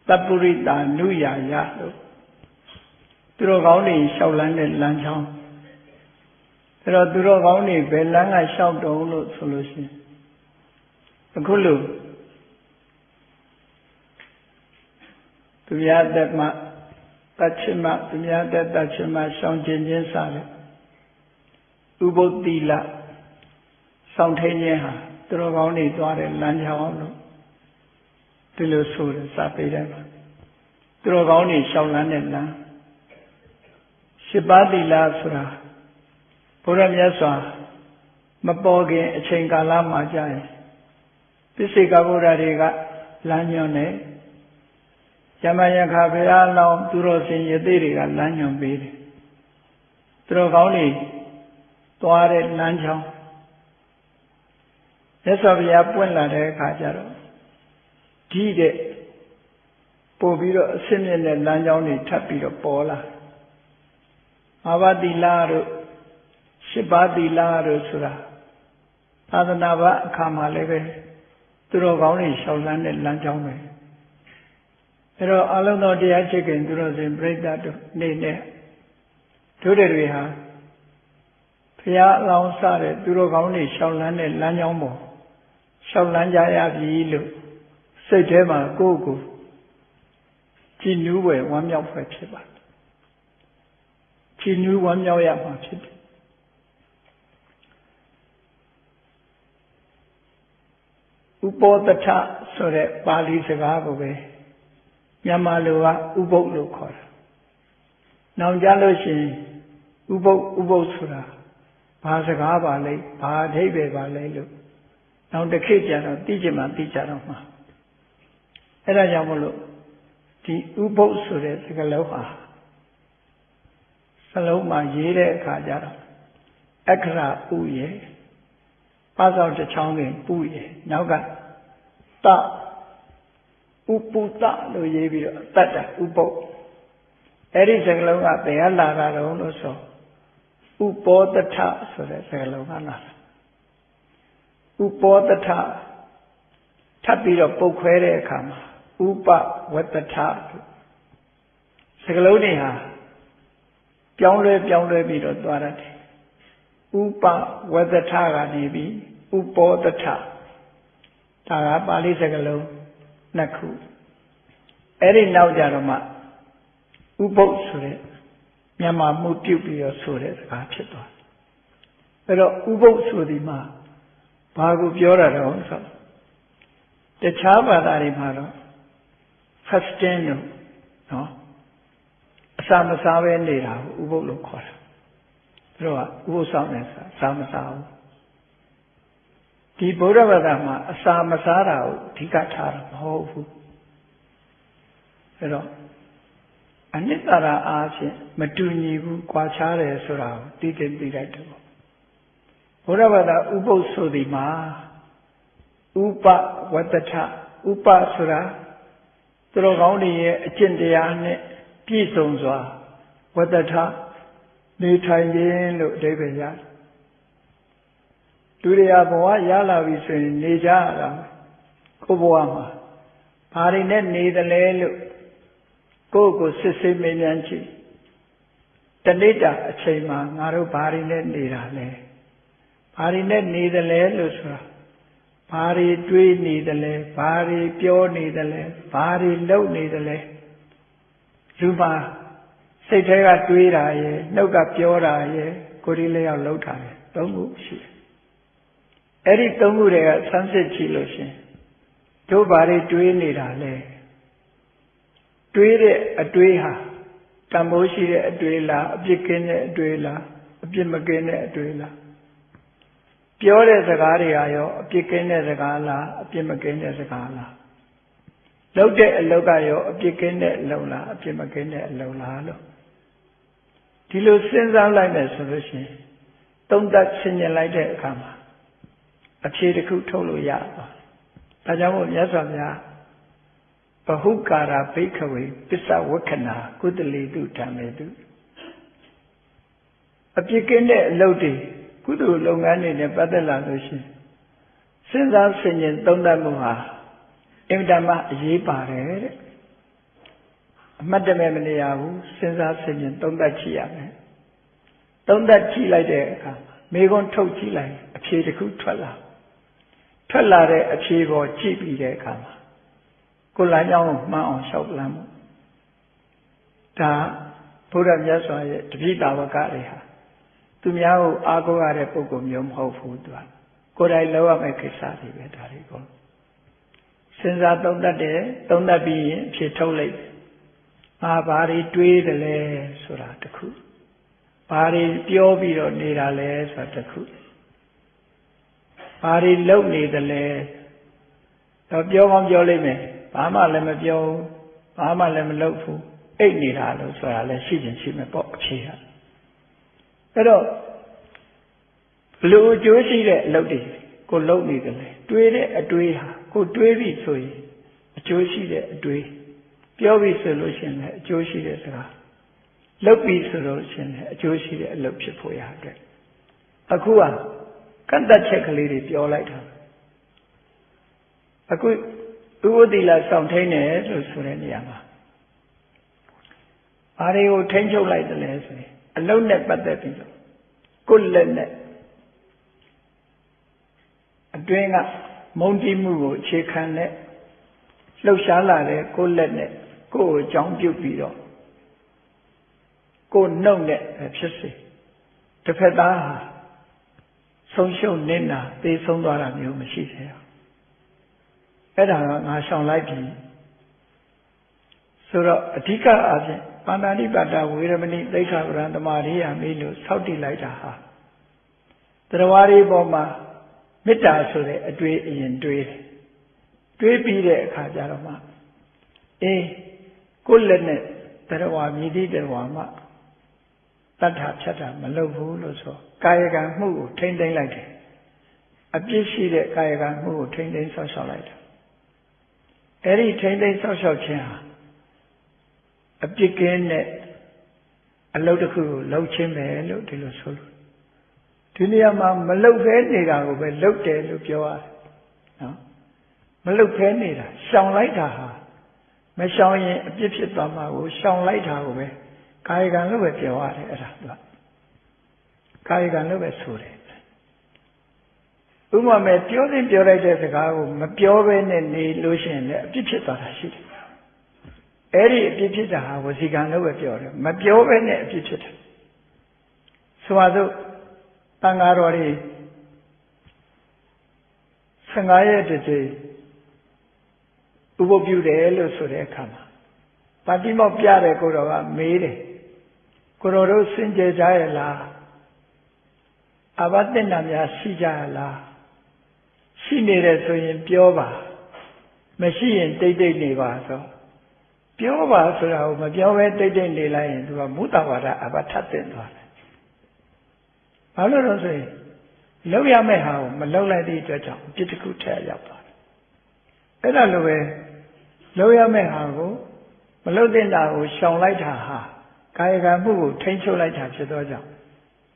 Tapurita Nuya Yalo. Durogoni Shaolande Lanchang. Durogoni Belanga Shao Dolo Solution. The Kulu. To yard that ma Tachima, to yard that Tachima, Sound Jinjin Sale. Ubo Dila, Sound Tenya, Durogoni Dware Lanchang. Pilusur, Sapida. Durogoni Shaolande. Shibadi La Sura. Puram Yaswa. Mapogi, Chengala Majai. Pisikabura Riga, Lanyone. Yamaya Kabira Lam, Durosin Yadiriga, Lanyon Bidi. Durogoni, Tuare Lanchon. Yasavia Puella de Kajaro. Gide Pobiro Simeon and Lanjoni Tapiro Pola Avadi Laru Shibadi Laru Sura Adanava Kamaleve Durogoni Shaolan and Lanjoni. Pero Alano de Achigan Duros and break that Nene. Today we have Pia Long Sare Durogoni Shaolan and Lanyomo Shaolanja Yilu. Say Tema Gogo Chinu way 1 year for Chiba. Chinu 1 year for Chib. Upo the ta so that Bali Sagaway Yamalua Ubo Lukor. Now Jaloshin Ubo Sura Pasagava Lake, Padebe Valelu. Now the Kitchen Dijima Dicharama. Era Yamolo, the Ubo Sure, Sagaloha Saloma Yere Kajara, Ekra Uye, Pass out the Chongi Puye, Naga, Ta Uputa, no Yevi, Tata, Ubo. Eri Sagaloma, the Alara also. Upo the Ta, so that Sagaloma. Upo the Ta, Tapiro Poquere Kama. Upa with the top. Sagalonia Pyongle Bido Dwarati. Upa with the Taga Nebi, Upo the top. Taga Bali Sagalo Naku. Eri now Jarama Upo Sure Yama Mutubio Sure Kachito. Pero Ubo Sudima Bagu Biora also. The Chabadari Maro. First no, Samasawe Nera, Ubo Lokor. Roa, Ubo Samasao. The Bodavadama, Samasara, Tikatar, Hofu. Anitara Ashi, Matuni, Quachare Surao, didn't be that. Bodavada Ubo Sudima, Upa, what the ta, Upa Sura. Durogoni Chindiane, Pisonzwa, what the top, Nitayin, David Yat. Duria Boa Yala, we say, Nijara, Koboama, Parinet Nidale, Gogo Sissi Milianchi, Tanita Chema, Naru Parinet Nidale, Parinet Nidale, Lusra. Pari Dui Nidale, Pari Pure Nidale, Pari Low Nidale. Zuma, Setega Duira, Noga Piora, Gorilea Lota, Tongu Shi. Eri Tongu, Sunset Chiloshi. Two Bari Dui Nidale. Duire a Duiha, Tamboshi a Duila, a Bikin a Duila, a Bimagin a Duila. Pure as a Gario, a Pikin as a Gala, a Pimakin as a Gala. Lote a Logayo, a Pikin at Lola, a Pimakin at Lola. Tilo sends out like that solution. Don't that senior like that come. A Chiriku Tolo Yapa. Tajamu Yazamya. Bahukara Bakery, Pisa Wakana, Goodly do Tamedu. A Pikin at Lodi. Kudu Longani ne Badala Lushi. Since I'm singing Donda Muha, Imdama Yipare, အမှတ်တမဲ့မနေရဘူးစဉ်းစားဆင်ခြင်သုံးသပ်ကြည့်ရမယ်သုံးသပ်ကြည့်လိုက်တဲ့အခါမိခွန်းထုတ်ကြည့်လိုက်အဖြေတစ်ခုထွက်လာတဲ့အဖြေပေါ်ကြည့်ပြီးတဲ့အခါမှာကိုယ်လမ်းကြောင်းကိုမှန်အောင်လျှောက်လမ်းမှုဒါဘုရားမြတ်စွာရဲ့တပိတာဝကတွေဟာသူများကိုအားကိုးရတဲ့ပုဂ္ဂိုလ်မျိုးမဟုတ်ဘူးသူကကိုယ်တိုင်လုပ်ရမယ့်ကိစ္စတွေပဲဒါတွေကိုစဉ်းစားသုံးသပ်တယ်သုံးသပ်ပြီးရင်အဖြေထုတ်လိုက်ဘာတွေတွေးတယ်လဲဆိုတာတစ်ခုဘာတွေပြောပြီးတော့နေတာလဲဆိုတာတစ်ခုဘာတွေလုပ်နေတယ်လဲတော့ပြောကောင်းပြောလိမ့်မယ်ဘာမှလည်းမပြောဘူးဘာမှလည်းမလုပ်ဘူးအိတ်နေတာလို့ဆိုတာလည်းရှိချင်ရှိမယ်ပေါ့အဖြေဟာအဲ့တော့ဘလို့အကျိုးရှိတဲ့အလုပ်တွေကိုလုပ်နေတယ်လေတွေးတဲ့အတွေးဟာကိုတွေးပြီဆိုရင်အကျိုးရှိတဲ့အတွေးပြောပြီဆိုလို့ရှိရင်လည်းအကျိုးရှိတဲ့စကားလုပ်ပြီဆိုလို့ရှိရင်လည်းအကျိုးရှိတဲ့အလုပ်ဖြစ်ဖို့ရအတွက်အခုကကန့်သက်ချက်ကလေးတွေပြောလိုက်တာအခုဥပတိလာဆောင်ထိန်တယ်လို့ဆိုတဲ့နေရာမှာဘာတွေကိုထိန်းချုပ်လိုက်တယ်လဲဆိုရင်အလုံးနဲ့ပတ်သက်ပြီးတော့ကိုယ်လက်နဲ့အတွင်းကမုန်းတိမှုကိုအခြေခံတဲ့လှုပ်ရှားလာတဲ့ကိုယ်လက်နဲ့ကိုယ်ကိုအကြောင်းပြုပြီးတော့ကိုယ်နှုတ်နဲ့ဖြစ်စေတစ်ဖက်သားဟာဆုံးရှုံးနေတာသေဆုံးသွားတာမျိုးမရှိစေရအဲ့ဒါကငါရှောင်လိုက်ပြီဆိုတော့အဓိကအားဖြင့်ပါဏာတိပါဒဝေရမဏိသိက္ခာပရံသမာရိယာမိလို့ဆောက်တည်လိုက်တာဟာတရားဝါဒီပေါ်မှာမေတ္တာဆိုတဲ့အတွေ့အရင်တွေးပြီးတဲ့အခါကျတော့မှကိုယ်လက်နဲ့တရားဝါမြည်သည့်တရားဝါမှာတတ်တာဖြတ်တာမလုပ်ဘူးလို့ဆိုကာယကံမှုကိုထိမ့်သိမ့်လိုက်တယ်အပြစ်ရှိတဲ့ကာယကံမှုကိုထိမ့်သိမ့်ဆောက်ရှောက်လိုက်တယ်အဲ့ဒီထိမ့်သိမ့်ဆောက်ရှောက်ခြင်းဟာအပြစ်ကင်းတဲ့အလုပ်တစ်ခုကိုလုပ်ခြင်းပဲလို့ဒီလိုဆိုလို့ဒီနေရာမှာမလုပ်ဖဲနေတာကိုပဲလုပ်တယ်လို့ပြောရတယ်နော်မလုပ်ဖဲနေတာရှောင်လိုက်တာဟာမရှောင်ရင်အပြစ်ဖြစ်သွားမှာကိုရှောင်လိုက်တာကိုပဲကာယကံလို့ပဲပြောရတယ်အဲ့ဒါကကာယကံလို့ပဲဆိုတယ်ဥပမာမဲ့ပြောလိုက်တဲ့စကားကိုမပြောဘဲနဲ့နေလို့ရှိရင်လည်းအပြစ်ဖြစ်သွားတာရှိတယ်အဲ့ဒီအပြစ်ဖြစ်တာဟာဝစီကံလို့ပဲပြောတယ်မပြောဘဲနဲ့အပြစ်ဖြစ်တယ်ဆိုပါစို့တန်ဃာတော်တွေ15ရက်တည်းဥပုပ်ပြုတယ်လို့ဆိုတဲ့အခါမှာပါတိမောက်ပြတဲ့ကိုတော်ကမေးတယ်ကိုတော်တို့စင်ကြယ်ကြရဲ့လားအဘသင့်နာများရှိကြရလားရှိနေတယ်ဆိုရင်ပြောပါမရှိရင်တိတ်တိတ်နေပါဆိုပြောပါဆိုတာကိုမပြောဘဲတိတ်တိတ်နေလိုက်ရင်သူကမုတ္တဝါဒအဘထပ်တင်သွားတယ်ဘာလို့လဲဆိုရင်လောက်ရမယ့်ဟာကိုမလောက်လိုက်တဲ့အတွက်ကြောင့်အပြစ်တစ်ခုထည့်ရောက်သွားတယ်အဲ့ဒါလိုပဲလောက်ရမယ့်ဟာကိုမလောက်တဲ့တာကိုရှောင်လိုက်တာဟာကာယကံမှုကိုထိမ့်ချုပ်လိုက်တာဖြစ်သောကြောင့်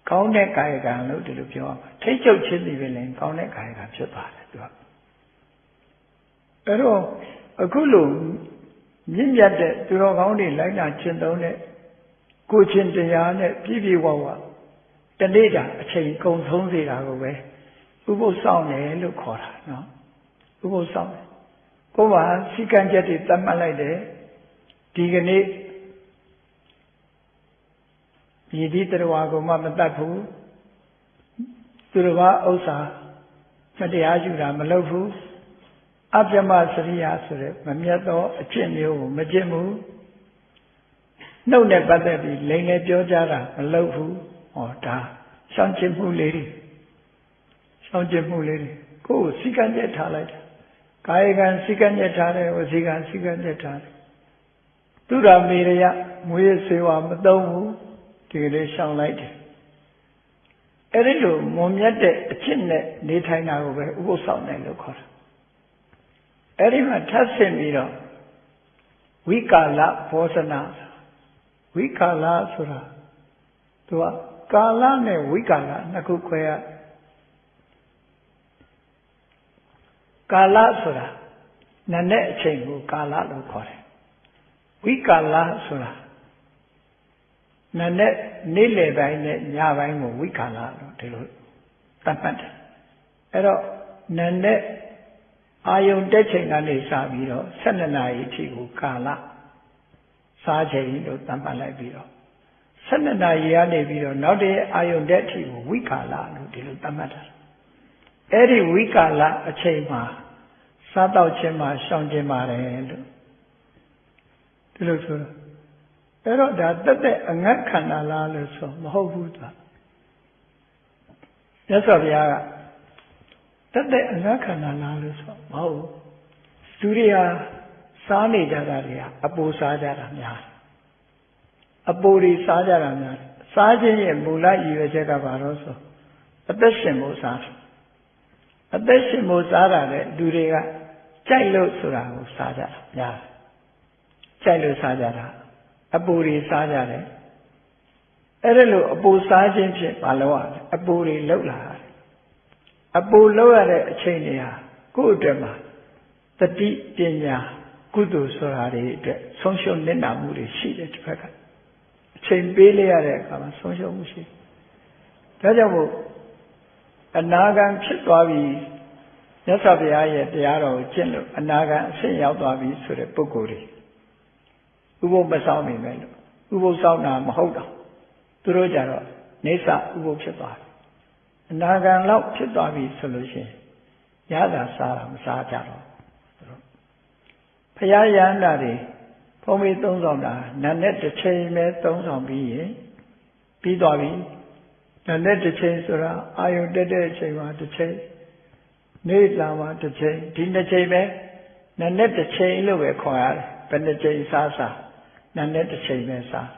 ကောင်းတဲ့ကာယကံလို့ဒီလိုပြောရမှာထိမ့်ချုပ်ခြင်းဒီပဲလေကောင်းတဲ့ကာယကံဖြစ်သွားတယ်သူကအဲ့တော့အခုလိုမြင့်မြတ်တဲ့သူတော်ကောင်းတွေလိုက်နာကျင့်သုံးတဲ့ကိုချင်းတရားနဲ့ပြည့်ပြည့်ဝဝတနေ့တာအချိန်ကုန်ဆုံးစေတာကိုပဲဥပုသ်ဆောင်တယ်လို့ခေါ်တာနော်ဥပုသ်ဆောင်တယ်ကိုယ်ကစီကံချက်တွေသတ်မှတ်လိုက်တယ်ဒီကနေ့ဒီဒီတရားကိုမှမတတ်ဘူးသူတော်ဘာဥစ္စာမတရားယူတာမလုပ်ဘူးအပြမစရိယာဆိုတဲ့မမြတ်သောအကျင့်မျိုးကိုမကျင့်ဘူးနှုတ်နဲ့ပတ်သက်ပြီးလိမ်လည်ပြောကြတာမလုပ်ဘူးဟောဒါရှောင်ကျဉ်မှုလေးတွေကိုယ်စီကံချက်ထားလိုက်တာကာယကံစီကံချက်ထားတယ်ဝစီကံစီကံချက်ထားတယ်သူရမေရယမွေးစေဝါမသုံးဘူးဒီကလေးရှောင်လိုက်တယ်အဲ့ဒီလိုမွန်မြတ်တဲ့အဖြစ်နဲ့နေထိုင်တာကိုပဲဥပုသ်ဆောင်တယ်လို့ခေါ်တာအဲ့ဒီမှာထပ်ဆင့်ပြီးတော့ဝိကာလဘောဇနာဝိကာလဆိုတာသူကကာလနဲ့ဝိကာလနှစ်ခုခွဲရကာလဆိုတာနာနဲ့အချိန်ကိုကာလလို့ခေါ်တယ် ဝိကာလဆိုတာနာနဲ့နေ့လယ်ပိုင်းနဲ့ညပိုင်းကိုဝိကာလလို့ဒီလိုသတ်မှတ်တယ်အဲ့တော့နာနဲ့အာယုန်တက်ချိန်ကနေစပြီးတော့12နာရီအထိကိုကာလစားချိန်လို့သတ်မှတ်လိုက်ပြီးတော့12နာရီကနေပြီးတော့နောက်တည့်အာယုန်တက်အထိကိုဝိကာလလို့ဒီလိုသတ်မှတ်တာအဲ့ဒီဝိကာလအချိန်မှာစားတော့ခြင်းမှာရှောင်ခြင်းပါတယ်လို့ဒီလိုဆိုတော့အဲ့တော့ဒါတက်တဲ့အငတ်ခန္ဓာလားလို့ဆိုမဟုတ်ဘူးသူမြတ်စွာဘုရားကတက်တဲ့အငတ်ခန္ဓာလားလို့ဆိုမဟုတ်ဘူးသူတွေဟာစားနေကြတာတွေကအပူစားကြတာများအပူတွေစားကြတာများစားခြင်းရဲ့မူလရည်ရွယ်ချက်ကဘာလို့ဆိုအသက်ရှင်ဖို့စားတယ်အသက်ရှင်ဖို့စားတာတဲ့လူတွေကကြိုက်လို့ဆိုတာကိုစားကြတာများကြိုက်လို့စားကြတာအပူတွေစားကြတယ်အဲ့ဒါလို့အပူစားခြင်းဖြင့်မလုပ်ရဘူးအပူတွေလှုပ်လာတယ်အပူလှုပ်ရတဲ့အချိန်တွေဟာကိုယ့်အတွက်မှာတတိပညာကုသိုလ်ဆိုတာတွေအတွက်ဆုံးရှုံးနစ်နာမှုတွေရှိတယ်တစ်ဖက်ကအချိန်ပေးလိုက်ရတဲ့အခါမှာဆုံးရှုံးမှုရှိတယ်ဒါကြောင့်မို့အနာဂံဖြစ်သွားပြီမြတ်စွာဘုရားရဲ့တရားတော်ကိုကျင့်လို့အနာဂံအဆင့်ရောက်သွားပြီဆိုတဲ့ပုဂ္ဂိုလ်တွေဥပုပ်မဆောင်မိမယ်လို့ဥပုပ်ဆောင်တာမဟုတ်တော့သူတို့ကြတော့နေဆဥပုပ်ဖြစ်သွားတယ်အနာဂံလောက်ဖြစ်သွားပြီဆိုလို့ရှိရင်ရတာစားတာမစားကြတော့ဘုရားရဟန္တာတွေဘုံမေသုံးဆောင်တာနာနဲ့တစ်ချိန်ပဲသုံးဆောင်ပြီးရင်ပြီးသွားပြီနာနဲ့တစ်ချိန်ဆိုတာအာယုန်တက်တဲ့အချိန်မှာတစ်ချိန်နေ့လာမှာတစ်ချိန်ဒီနှစ်ချိန်ပဲနာနဲ့တစ်ချိန်လို့ပဲခေါ်ရတယ်ဘယ်နှစ်ချိန်စားစားနာနဲ့တစ်ချိန်ပဲစား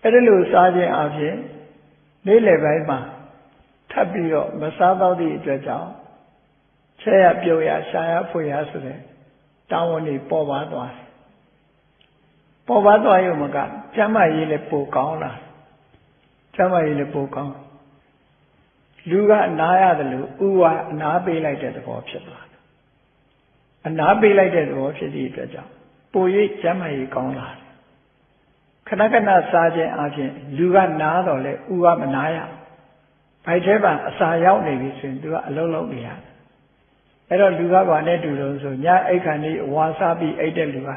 အဲ့ဒါလို့စားခြင်းအပြင်နေ့လယ်ပိုင်းမှာထပ်ပြီးတော့မစားတော့သည့်အတွက်ကြောင့်ဆဲရပြုတ်ရရှာရဖွေရဆိုတဲ့တာဝန်တွေပေါ်ပါသွားတယ်ပေါ်ပါသွားရုံမကကျမ်းမာရေးလည်းပိုကောင်းလာကျမ်းမာရေးလည်းပိုကောင်းလူကအနာရတယ်လို့ဥဝအနာပေးလိုက်တဲ့သဘောဖြစ်သွားတယ်အနာပေးလိုက်တဲ့သဘောဖြစ်သည့်အတွက်ကြောင့်ပို၍ကျမ်းမာရေးကောင်းလာတယ်ခဏခဏစားခြင်းအပြင်လူကနားတော့လေဥဝမနာရဘိုက်ထဲမှာအစာရောက်နေပြီဆိုရင်သူကအလုံးလုံးနေရတယ်အဲ့တော့လူကဘာနဲ့တူလို့ဆိုညအိတ်ခန္ဒီဝါစားပြီးအိတ်တဲ့လူက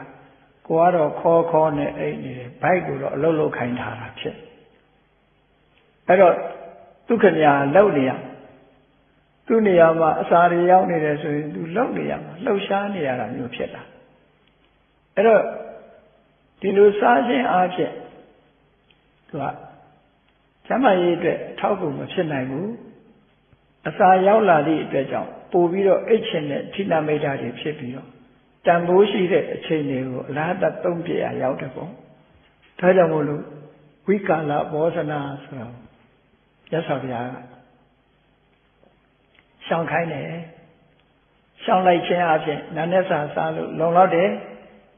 ကိုကတော့ခေါ်နဲ့အိတ်နေတယ်ဘိုက်ကိုတော့အလုံးလုံးခိုင်းထားတာဖြစ်အဲ့တော့သူခမညာလှုပ်နေရသူ့နေရာမှာအစာတွေရောက်နေတယ်ဆိုရင်သူလှုပ်နေရမှာလှုပ်ရှားနေရတာမျိုးဖြစ်လာအဲ့တော့ဒီလိုစားခြင်းအားဖြင့်သူကကျမ်းမာရေးအတွက်အထောက်အကူမဖြစ်နိုင်ဘူးအစာရောက်လာသည့်အတွက်ကြောင့်ပို့ပြီးတော့အိတ်ချင်တဲ့ဌိနမိတ်တာတွေဖြစ်ပြီးတော့တန်ဖိုးရှိတဲ့အချိန်တွေကိုအလားတသုံးပြရရောက်တယ်ပေါ့ဒါကြောင့်မို့လို့ဝိကာလဘောဇနာဆိုတော့ရသော်ဗျာရှောင်ခိုင်းတယ်ရှောင်လိုက်ခြင်းအပြင်နာနဲ့စာစားလို့လုံလောက်တယ်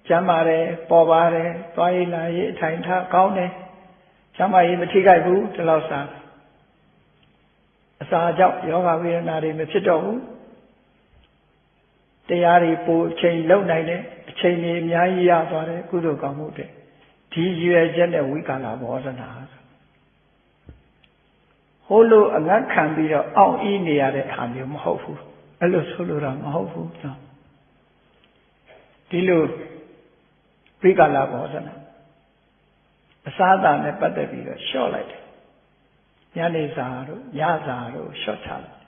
ကျမ်းပါတယ်ပေါ်ပါတယ်သွားရည်လာရည်အထိုင်ထားကောင်းတယ်ကျမ်းမာရေးမထိခိုက်ဘူးဒီလောက်စားအစာကြောင့်ယောဂဝေဒနာတွေမဖြစ်တော့ဘူးတရားတွေပိုအချိန်လုံနိုင်တယ်အချိန်ကြီးအများကြီးရသွားတယ်ကုသိုလ်ကောင်းမှုတွေဒီရွယ်ချက်နဲ့ဝိကာလဘောဇနာဟိုလိုအငတ်ခံပြီးတော့အောင့်အီးနေရတဲ့ဟာမျိုးမဟုတ်ဘူးအဲ့လိုဆိုလိုတာမဟုတ်ဘူးနော်ဒီလိုဝိကာလဘောဇနာအစားအသောက်နဲ့ပတ်သက်ပြီးတော့လျှော့လိုက်တယ်ညနေစာတို့ညစာတို့လျှော့ချလိုက်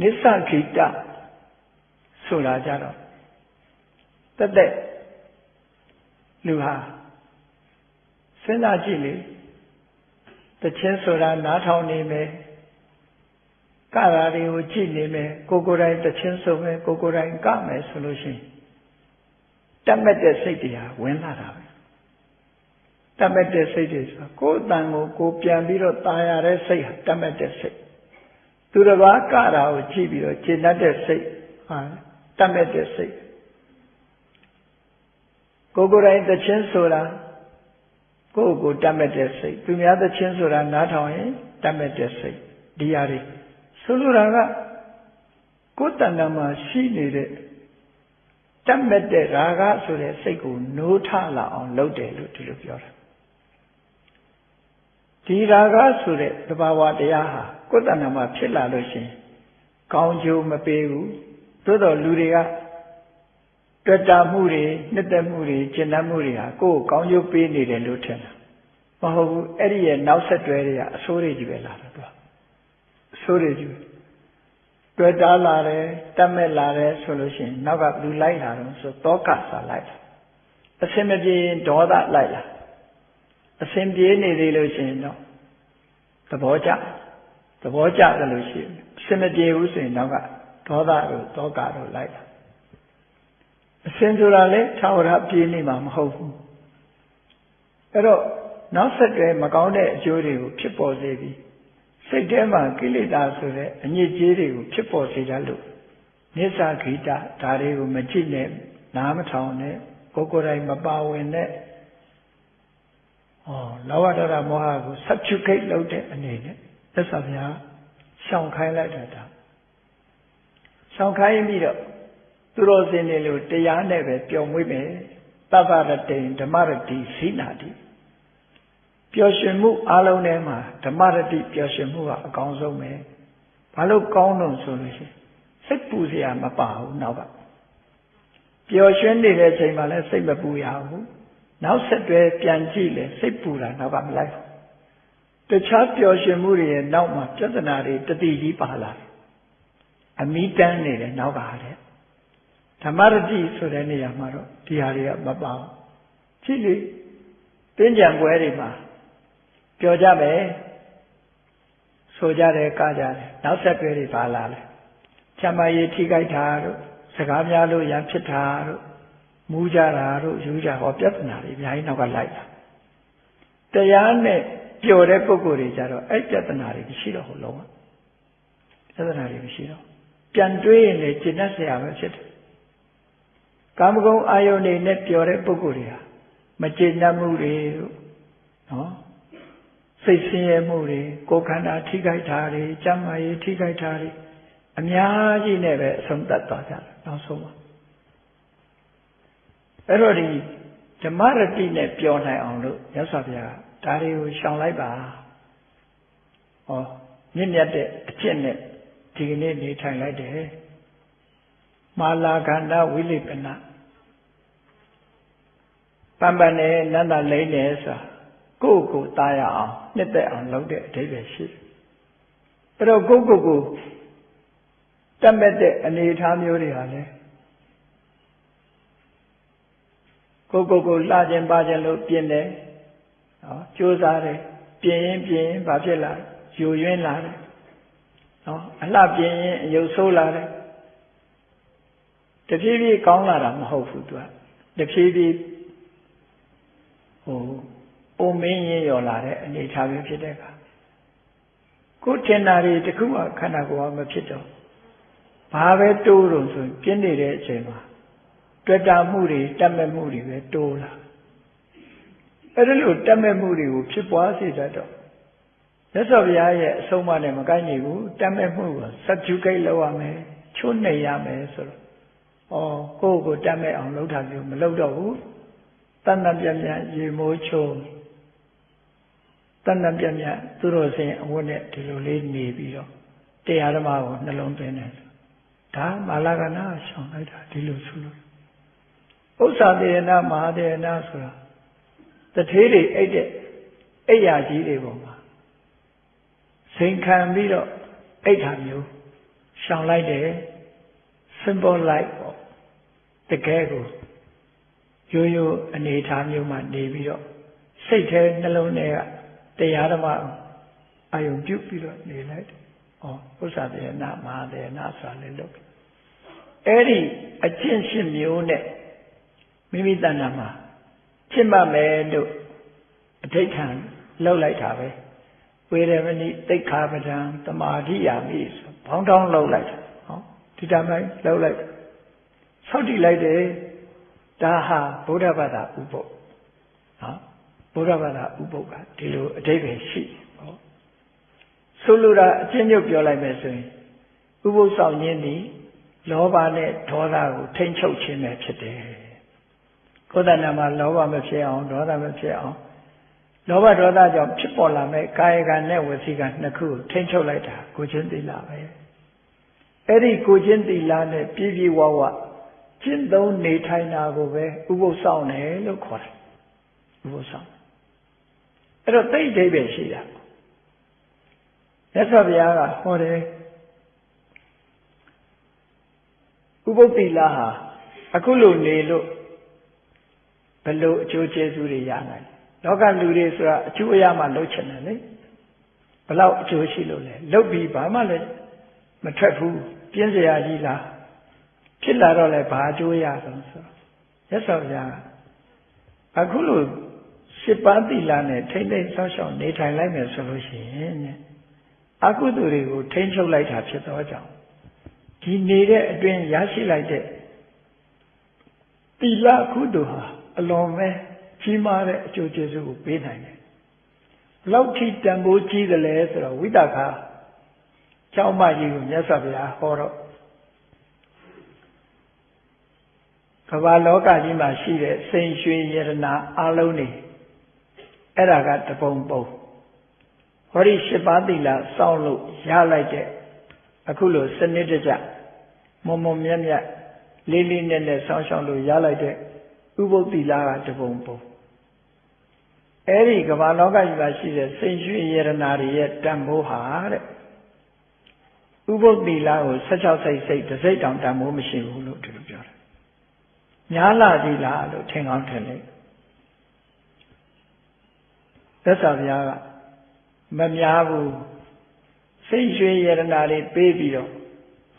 နိစ္စခိတဆိုတာကြတော့တက်လူဟာစဉ်းစားကြည့်လေတခြင်းဆိုတာနားထောင်နေမယ်ကရာတွေကိုကြည့်နေမယ်ကိုယ်တိုင်တခြင်းဆိုမယ်ကိုယ်တိုင်ကမယ်ဆိုလို့ရှိရင်တတ်မဲ့တဲ့စိတ်တွေဟာဝင်လာတာပဲတတ်မဲ့တဲ့စိတ်တွေဆိုကိုယ်အတန်ကိုပြန်ပြီးတော့ตายရတဲ့စိတ်ဟာတတ်မဲ့တဲ့စိတ်သူတစ်ပါးကရာကိုကြည့်ပြီးတော့ကျေနပ်တဲ့စိတ်ဟာတတ်မဲ့တဲ့စိတ်ကိုယ်တိုင်တခြင်းဆိုတာကိုယ်ကိုတတ်မဲ့တဲ့စိတ်သူများတခြင်းဆိုတာနားထောင်ရင်တတ်မဲ့တဲ့စိတ်ဒီဟာတွေဆိုလိုတာကကိုယ်တဏ္ဍာမှာရှိနေတဲ့ တက်မဲ့တဲ့ရာဂဆိုတဲ့စိတ်ကိုနိုးထလာအောင်လုပ်တယ်လို့ဒီလိုပြောတာဒီရာဂဆိုတဲ့သဘာဝတရားဟာကိုယ်တဏ္ဍာမှာဖြစ်လာလို့ရှိရင်ကောင်းကျိုးမပေးဘူးသို့တော်လူတွေကတွေ့တာမှုတွေနှစ်သက်မှုတွေကျင့်တတ်မှုတွေဟာကိုယ်ကိုကောင်းကျိုးပေးနေတယ်လို့ထင်တာမဟုတ်ဘူးအဲ့ဒီရဲ့နောက်ဆက်တွဲတွေကအဆိုးတွေကြီးပဲလာတယ်သူကအဆိုးတွေကြီးတွေ့တာလာတယ်တတ်မဲ့လာတယ်ဆိုလို့ရှိရင်နောက်ကလူလိုက်လာတော့ဆိုတောကစာလိုက်တာအစင်မပြေဒေါသလိုက်လာအစင်ပြေနေသေးလို့ရှိရင်တော့သဘောကျတယ်လို့ရှိရင်အစင်မပြေဘူးဆိုရင်နောက်ကဒေါသတို့တောကတို့လိုက်လာအစင်ဆိုတာလေသာဝရပြေနေမှာမဟုတ်ဘူးအဲ့တော့နောက်ဆက်တွဲမကောင်းတဲ့အကျိုးတွေကိုဖြစ်ပေါ်စေပြီးစိတ်ထဲမှာကိလေသာဆိုတဲ့အညစ်အကြေးတွေကိုဖြစ်ပေါ်စေတတ်လို့နိစ္စဂိတဒါတွေကိုမကြည့်နဲ့နားမထောင်နဲ့ကိုယ်ကိုယ်တိုင်မပါဝင်နဲ့လောဘဒေါသမောဟကို subjugate လုပ်တဲ့အနေနဲ့သက်သာဗျာရှောင်ခိုင်းလိုက်တာရှောင်ခိုင်းပြီးတော့သူတော်စင်တွေလို့တရားနဲ့ပဲပျော်မွေ့မယ်သဗ္ဗရတိဓမ္မရတိဇိနာတိပျော်ရွှင်မှုအလုံးထဲမှာဓမ္မရတိပျော်ရွှင်မှုကအကောင်းဆုံးပဲဘာလို့ကောင်းလို့ဆိုလို့ရှိရင်စိတ်ပူစရာမပါဘူးနောက်ကပျော်ရွှင်နေတဲ့အချိန်မှာလည်းစိတ်မပူရဘူးနောက်ဆက်တွဲပြန်ကြည့်လေစိတ်ပူတာနောက်ကမလိုက်ဘူးတခြားပျော်ရွှင်မှုတွေရဲ့နောက်မှာပြဿနာတွေတတိကြီးပါလာတယ်အမိတန်းနေတယ်နောက်ကဟာတဲ့ဓမ္မရတိဆိုတဲ့နေရာမှာတော့ဒီဟာတွေကမပါဘူးကြည့်လေတင်းကြံပွဲတွေမှာပြောကြမယ်ဆိုကြတယ်ကကြတယ်နောက်ဆက်တွဲတွေပါလာတယ်ချမ်းသာရေးထိခိုက်တာတို့စကားများလို့ရန်ဖြစ်တာတို့မူးကြတာတို့ယူကြဟောပြဿနာတွေအများကြီးနောက်ကလိုက်တာတရားနဲ့ပျော်တဲ့ပုဂ္ဂိုလ်တွေကြတော့အဲ့ပြဿနာတွေမရှိတော့ဘူးလုံးဝပြဿနာတွေမရှိတော့ပြန်တွေးရင်လည်းကျင့်တတ်စရာပဲဖြစ်တယ်ကာမဂုဏ်အာယုန်တွေနဲ့ပျော်တဲ့ပုဂ္ဂိုလ်တွေဟာမကျင့်တတ်မှုတွေတို့နော်စိတ်ဆင်းရဲမှုတွေကိုယ်ခန္ဓာထိခိုက်တာတွေကျန်းမာရေးထိခိုက်တာတွေအများကြီးနဲ့ပဲအဆုံးသတ်သွားကြတယ်နောက်ဆုံးမှာအဲ့တော့ဒီဓမ္မရတိနဲ့ပြောနိုင်အောင်လို့မြတ်စွာဘုရားဒါတွေကိုရှောင်လိုက်ပါဟောမြင့်မြတ်တဲ့အကျင့်နဲ့ဒီကနေ့နေထိုင်လိုက်တယ်မာလာခန္ဓာဝိလိပနပန်ပန်နဲ့နန္ဒလိမ့်နေဆိုတာကိုယ့်ကိုယ်သားရအောင်နှစ်သက်အောင်လုပ်တဲ့အဓိပ္ပာယ်ရှိတယ်အဲ့တော့ကိုယ့်ကိုယ်တတ်မဲ့တဲ့အနေအထားမျိုးတွေဟာလေကိုယ့်ကိုယ်လှခြင်းပါခြင်းလို့ပြင်တယ်နော်ကြိုးစားတယ်ပြင်ရင်ဘာဖြစ်လာယူရင်းလာတယ်နော်အလှပြင်ရင်အယုတ်ဆိုးလာတယ်တဖြည်းဖြည်းကောင်းလာတာမဟုတ်ဘူးသူကတဖြည်းဖြည်းအိုမင်းရင်ရော်လာတဲ့အနေအထားပဲဖြစ်တဲ့အခါကိုယ်ထင်တာတွေတခုမှခန္ဓာကိုယ်ကမဖြစ်တော့ဘာပဲတိုးလို့ဆိုပြင်းနေတဲ့အချိန်မှာတွေ့တာမှုတွေတတ်မဲ့မှုတွေပဲတိုးလာအဲ့ဒါလို့တတ်မဲ့မှုတွေကိုဖြစ်ပွားစေတတ်တော့မြတ်စွာဘုရားရဲ့အဆုံးအမနဲ့မကိုက်ညီဘူးတတ်မဲ့မှုကို subjugate လုပ်ရမယ်ချိုးနှိမ်ရမယ်ဆိုတော့ကိုယ့်ကိုတတ်မဲ့အောင်လုပ်တာမျိုးမလုပ်တော့ဘူးတဏ္ဍပြမြရေမိုးချိုးတဏ္ဍပြမြသူတို့စင်အဝတ်နဲ့ဒီလိုလေးနေပြီးတော့တရားဓမ္မကိုနှလုံးသွင်းတယ်ဒါမာလာကနာရှောင်လိုက်တာဒီလိုဆိုလို့ဥစ္စာတေနမဟာတေနဆိုတာတထေးတွေအိတ်တဲ့အိယာကြီးတွေပေါ်မှာစိန်ခံပြီးတော့အိတ်ထာမျိုးရှောင်လိုက်တယ် symbol like ပေါ့တကယ်ကိုရိုးရိုးအနေထားမျိုးမှာနေပြီးတော့စိတ်ထဲနှလုံးထဲကတရားဓမ္မအာယုံပြုပြီးတော့နေလိုက်တယ်ဥစ္စာတေနမဟာတေနဆိုတာလည်းလုပ်အဲ့ဒီအကျင့်ရှင်းမျိုးနဲ့မိမိတဏ္ဍာမှာဖြစ်မှမယ်လို့အဋိဋ္ဌံလှုပ်လိုက်တာပဲဝေရမဏိသိက္ခာပဒံသမာဓိယာမိဆိုဘောင်းတောင်းလှုပ်လိုက်တာဒီတမိုင်းလှုပ်လိုက်ဆောက်တည်လိုက်တယ်ဒါဟာဗုဒ္ဓဘာသာဥပုပ်ဗုဒ္ဓဘာသာဥပုပ်ကဒီလိုအဓိပ္ပာယ်ရှိဆိုလိုတာအချင်းချုပ်ပြောလိုက်မယ်ဆိုရင်ဥပုပ်ဆောင်ခြင်းသည် လောဘနဲ့ဒေါသကိုထိန်းချုပ်ခြင်းပဲဖြစ်တယ်ကိုယ်တဏ္ဍာမှာလောဘမဖြစ်အောင်ဒေါသမဖြစ်အောင်လောဘဒေါသကြောင့်ဖြစ်ပေါ်လာမဲ့ကာယကံနဲ့ဝစီကံနှစ်ခုကိုထိန်းချုပ်လိုက်တာကိုချင်းသီလပဲအဲ့ဒီကိုချင်းသီလနဲ့ပြည့်ပြည့်ဝဝကျင့်သုံးနေထိုင်တာကိုပဲဥပုသ်ဆောင်တယ်လို့ခေါ်တယ်ဥပုသ်ဆောင်အဲ့တော့သိအိဗယ်ရှိတာမြတ်စွာဘုရားကဟောတယ်ဥပုသ်သီလဟာအခုလိုနေလို့ဘယ်လိုအကျိုးကျေးဇူးတွေရနိုင်လောကလူတွေဆိုတာအကျိုးအရမှလုပ်ချင်တယ်လေဘလောက်အကျိုးရှိလို့လဲလုပ်ပြီးဘာမှလည်းမထွက်ဘူးပြင်းစရာကြီးလားဖြစ်လာတော့လဲဘာအကျိုးရဆုံးဆိုမြတ်စွာဘုရားအခုလို7ပါးသီလနဲ့ထိမ့်သိမ်းဆောက်ရှောက်နေထိုင်လိုက်မယ်ဆိုလို့ရှိရင်အကုသိုလ်တွေကိုထိန်းချုပ်လိုက်တာဖြစ်သောကြောင့်ဒီနေတဲ့အတွင်းရရှိလိုက်တဲ့သီလကုသိုလ်ဟာအလွန်ပဲကြီးမားတဲ့အကျိုးကျေးဇူးကိုပေးနိုင်တယ်။ဘလောက်ထိတန်ဖိုးကြီးတယ်လဲဆိုတော့ဝိတ္တခါကျောင်းမကြီးကိုမြတ်စွာဘုရားဟောတော့ကမ္ဘာလောကကြီးမှာရှိတဲ့စိန်ရွှေရတနာအလုံးတွေအဲ့ဒါကတပုံပုံဟောဒီ7ပါးသီလစောင့်လို့ရလိုက်တဲ့အခုလိုစနစ်တကျမုံမုံမြတ်မြတ်လေးလေးနက်နက်စောင့်ရှောက်လို့ရလိုက်တဲ့ဥပုသ်သီလကတပုံပုံအဲ့ဒီကမ္ဘာလောကကြီးမှာရှိတဲ့စိန်ရွှေရတနာတွေရဲ့တန်ဖိုးဟာတဲ့ဥပုသ်သီလကို16စိတ်တစ်စိတ်တောင်တန်ဖိုးမရှိဘူးလို့ဒီလိုပြောတယ်များလာသီလလို့ထင်ကောင်းထင်တယ်သက်သာဘုရားကမများဘူးစိတ်ရွှေရတနာတွေပေးပြီးတော့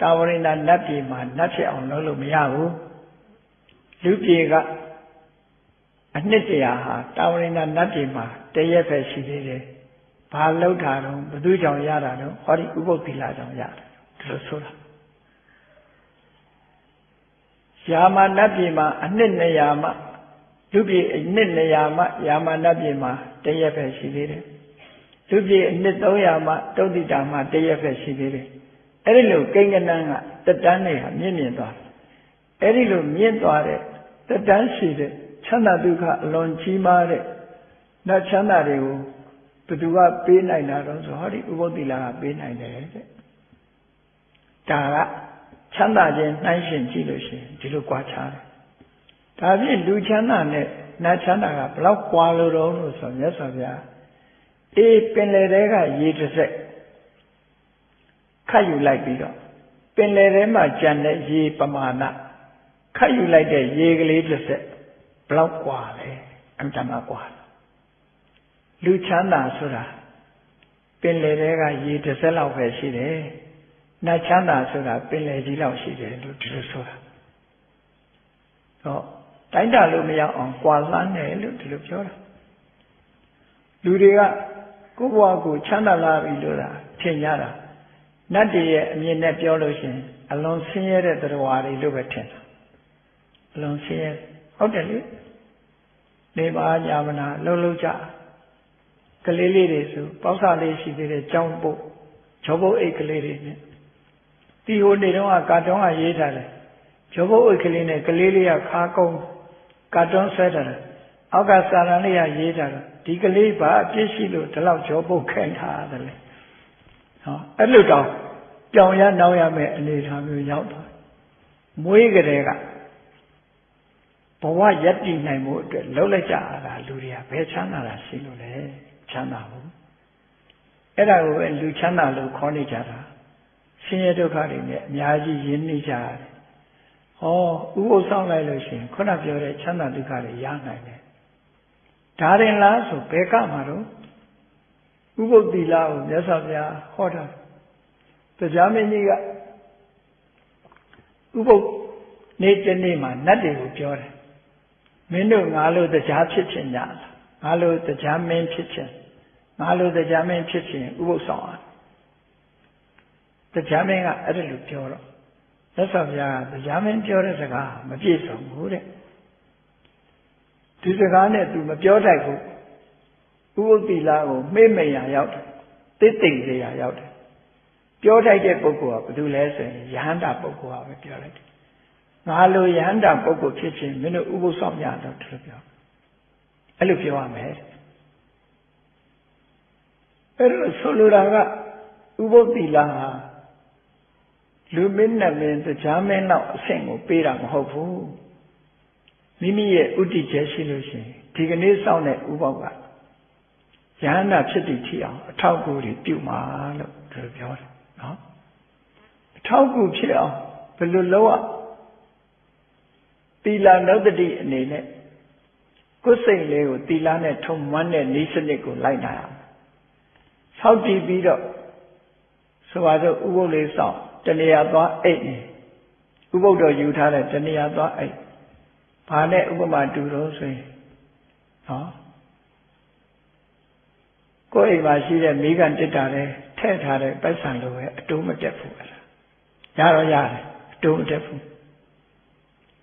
တာဝရိန္ဒနတ်ပြည်မှာနတ်ဖြစ်အောင်လုပ်လို့မရဘူးလူပြေကအနှစ်တရာဟာတာဝရိန္ဒနတ်ပြည်မှာတရက်ပဲရှိသေးတယ်ဘာလောက်တာတော့ဘသူကြောင့်ရတာတော့ဟောဒီဥပုသ်သီလကြောင့်ရတယ်ဒီလိုဆိုတာယာမနတ်ပြည်မှာအနှစ်200မှလူပြေအနှစ်200မှယာမနတ်ပြည်မှာတရက်ပဲရှိသေးတယ်လူပြေအနှစ်300မှတုတ်တိတာမှတရက်ပဲရှိသေးတယ်အဲ့ဒီလိုကိန်းကနန်းကတက်တန်းတွေဟာမြင့်မြင့်သွားတယ်အဲ့ဒီလိုမြင့်သွားတဲ့တက်တန်းရှိတဲ့ချမ်းသာဒုက္ခအလွန်ကြီးမားတဲ့နတ်ချမ်းသာတွေကိုဘသူကပေးနိုင်တာတော့ဆိုဟောဒီဥပုသ်သီလကပေးနိုင်တယ်တဲ့ဒါကချမ်းသာခြင်းနှိုင်းရှင်ကြည့်လို့ရှိရင်ဒီလိုကြွားချတယ်ဒါဖြင့်လူချမ်းသာနဲ့နတ်ချမ်းသာကဘလောက်ကြွားလို့တော့လို့ဆိုမြတ်စွာဘုရားအေးပင်လယ်ထဲကရေတစ်စက်ခတ်ယူလိုက်ပြီးတော့ပင်လယ်ထဲမှာကျန်တဲ့ရေပမာဏခတ်ယူလိုက်တဲ့ရေကလေးတစ်စက်ဘလောက်กว่าလဲအမှန်တမ်းกว่าလူချမ်းသာဆိုတာပင်လယ်ထဲကရေတစ်စက်လောက်ပဲရှိတယ်နတ်ချမ်းသာဆိုတာပင်လယ်ကြီးလောက်ရှိတယ်လို့ဒီလိုဆိုတာတော့တိုင်းတာလို့မရအောင်กว่าလှမ်းတယ်လို့ဒီလိုပြောတာလူတွေကကိုယ့်ဘဝကိုချမ်းသာလာပြီလို့လားထင်ကြတာနတ်တွေရဲ့အမြင်နဲ့ပြောလို့ရှိရင်အလွန်ဆင်းရဲတဲ့တရားတွေလို့ပဲထင်တာအလွန်ဆင်းရဲဟုတ်တယ်လေနေပါညာမနာလှုပ်လှုပ်ကြကလေးလေးတွေဆိုပေါက်စာလေးရှိသေးတဲ့ကြောင်းပုတ်ဂျောပုတ်အိတ်ကလေးတွေနဲ့တီဟိုနေတော့ကာတွန်းကရေးထားတယ်ဂျောပုတ်အိတ်ကလေးနဲ့ကလေးလေးကခါကုန်းကာတွန်းဆွဲထားတယ်အောက်ကစာရန်လေးကရေးထားတယ်ဒီကလေးဘာအပြစ်ရှိလို့ဒီလောက်ဂျောပုတ်ခိုင်းထားတယ်လေဟောအဲ့လိုတော့ကြောင်ရနောက်ရမယ်အနေထားမျိုးရောက်သွားမွေးကလေးကဘဝယက်တည်နိုင်မှုအတွက်လှုပ်လိုက်ကြတာလူတွေကဘယ်ချမ်းသာတာရှိလို့လဲချမ်းသာဘူးအဲ့ဒါကိုပဲလူချမ်းသာလို့ခေါ်နေကြတာဆင်းရဲဒုက္ခတွေနဲ့အများကြီးရင်းနှီးကြတယ်ဟောဥပုသ်ဆောင်လိုက်လို့ရှိရင်ခုနပြောတဲ့ချမ်းသာဒုက္ခတွေရနိုင်တယ်ဒါရင်လားဆိုဘယ်ကမှာတော့ဥပုသ်သီလကိုမြတ်စွာဘုရားဟောတာတရားမင်းကြီးကဥပုသ်နေ့တနေ့မှာနတ်တွေကိုပြောတယ်မင်းတို့ငါလိုတရားဖြစ်ချင်ကြလားငါလိုတရားမင်းဖြစ်ချင်ငါလိုတရားမင်းဖြစ်ချင်ဥပုသ်ဆောင်အောင်တရားမင်းကအဲ့ဒါလိုပြောတော့မြတ်စွာဘုရားကတရားမင်းပြောတဲ့စကားမပြည့်စုံဘူးတဲ့ဒီစကားနဲ့ तू မပြောတတ်ဘူးဥပုသ်သီလကိုမေ့မိန်ရာရောက်တယ်တိတ်တိမ်စရာရောက်တယ် ပြောထိုက်တဲ့ပုဂ္ဂိုလ်ကဘယ်သူလဲဆိုရင်ယဟန္တာပုဂ္ဂိုလ်ကပဲပြောလိုက်တယ်ငါလိုယဟန္တာပုဂ္ဂိုလ်ဖြစ်ခြင်းမင်းတို့ဥပုသ်ဆောင်ကြတော့သူတို့ပြောအဲ့လိုပြောရမယ်အဲ့လိုဆိုလိုတာကဥပုသ်သီလဟာလူမင်းနဲ့မင်းတရားမင်းလောက်အဆင့်ကိုပေးတာမဟုတ်ဘူးမိမိရဲ့ဥတည်ချက်ရှိလို့ရှိရင်ဒီကနေ့စောင့်တဲ့ဥပုသ်ကယဟန္တာဖြစ်တည်ထီအောင်အထောက်အကူတွေပြုမှာလို့သူတို့ပြောတယ်နော်အထောက်အကူဖြစ်အောင်ဘယ်လိုလုပ်ရသီလနုတ္တိအနေနဲ့ကိုယ်စိတ်လေးကိုသီလနဲ့ထုံမွမ်းတဲ့ဤစနစ်ကိုလိုက်နိုင်အောင်ဆောက်တည်ပြီးတော့ဆိုပါစို့ဥပုသ်လေးဆောင်တဏှာသွားအိတ်နေဥပုသ်တော်ယူထားတဲ့တဏှာသွားအိတ်ဘာနဲ့ဥပမာတူတော့ဆိုရင်နော်ကိုယ်အိမ်မှာရှိတဲ့မိဂန်တစ်တာနဲ့ထည့်ထားတဲ့ပိုက်ဆံလိုပဲအတိုးမတက်ဘူးလားရတော့ရတယ်အတိုးမတက်ဘူး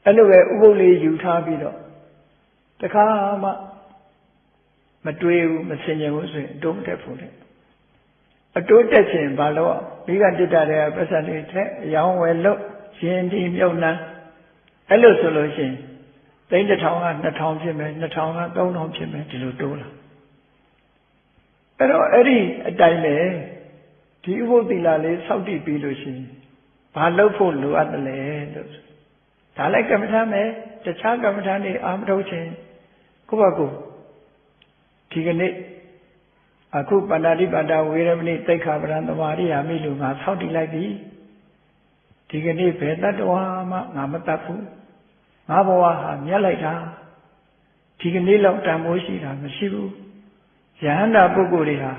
အဲ့လိုပဲဥပုသ်လေးယူထားပြီးတော့တခါမှမတွေးဘူးမစင်ကြဘူးဆိုရင်အတိုးမတက်ဘူးလေအတိုးတက်ခြင်းဘာလို့မိဂန်တစ်တာတဲ့ပိုက်ဆံလေးထည့်အယောင်းဝယ်လို့ရှင်ဒီမြုပ်နှံအဲ့လိုဆိုလို့ရှိရင်သိန်း 1000 က 2000ဖြစ်မယ်2000 က 3000ဖြစ်မယ်ဒီလိုတိုးလာအဲ့တော့အဲ့ဒီအတိုင်းပဲဒီဥပုသ်သီလလေးစောင့်တည်ပြီးလို့ရှိရင်ဘာလုပ်ဖို့လိုအပ်တယ်လဲလို့ဒါလည်းကမ္မထာမယ်တခြားကမ္မထာတွေအာမထုတ်ခြင်းကိုယ့်ဘက်ကိုဒီကနေ့အခုပဏာတိပါဒဝေရမဏိသိက္ခာပဒံသမာရိယာမိလူငါစောင့်တည်လိုက်ပြီဒီကနေ့ဘယ်တတ္တဝါမှငါမတတ်ဘူးငါဘဝဟာမြတ်လိုက်တာဒီကနေ့လောက်တန်ဖိုးရှိတာမရှိဘူးယဟန္တာပုဂ္ဂိုလ်တွေဟာ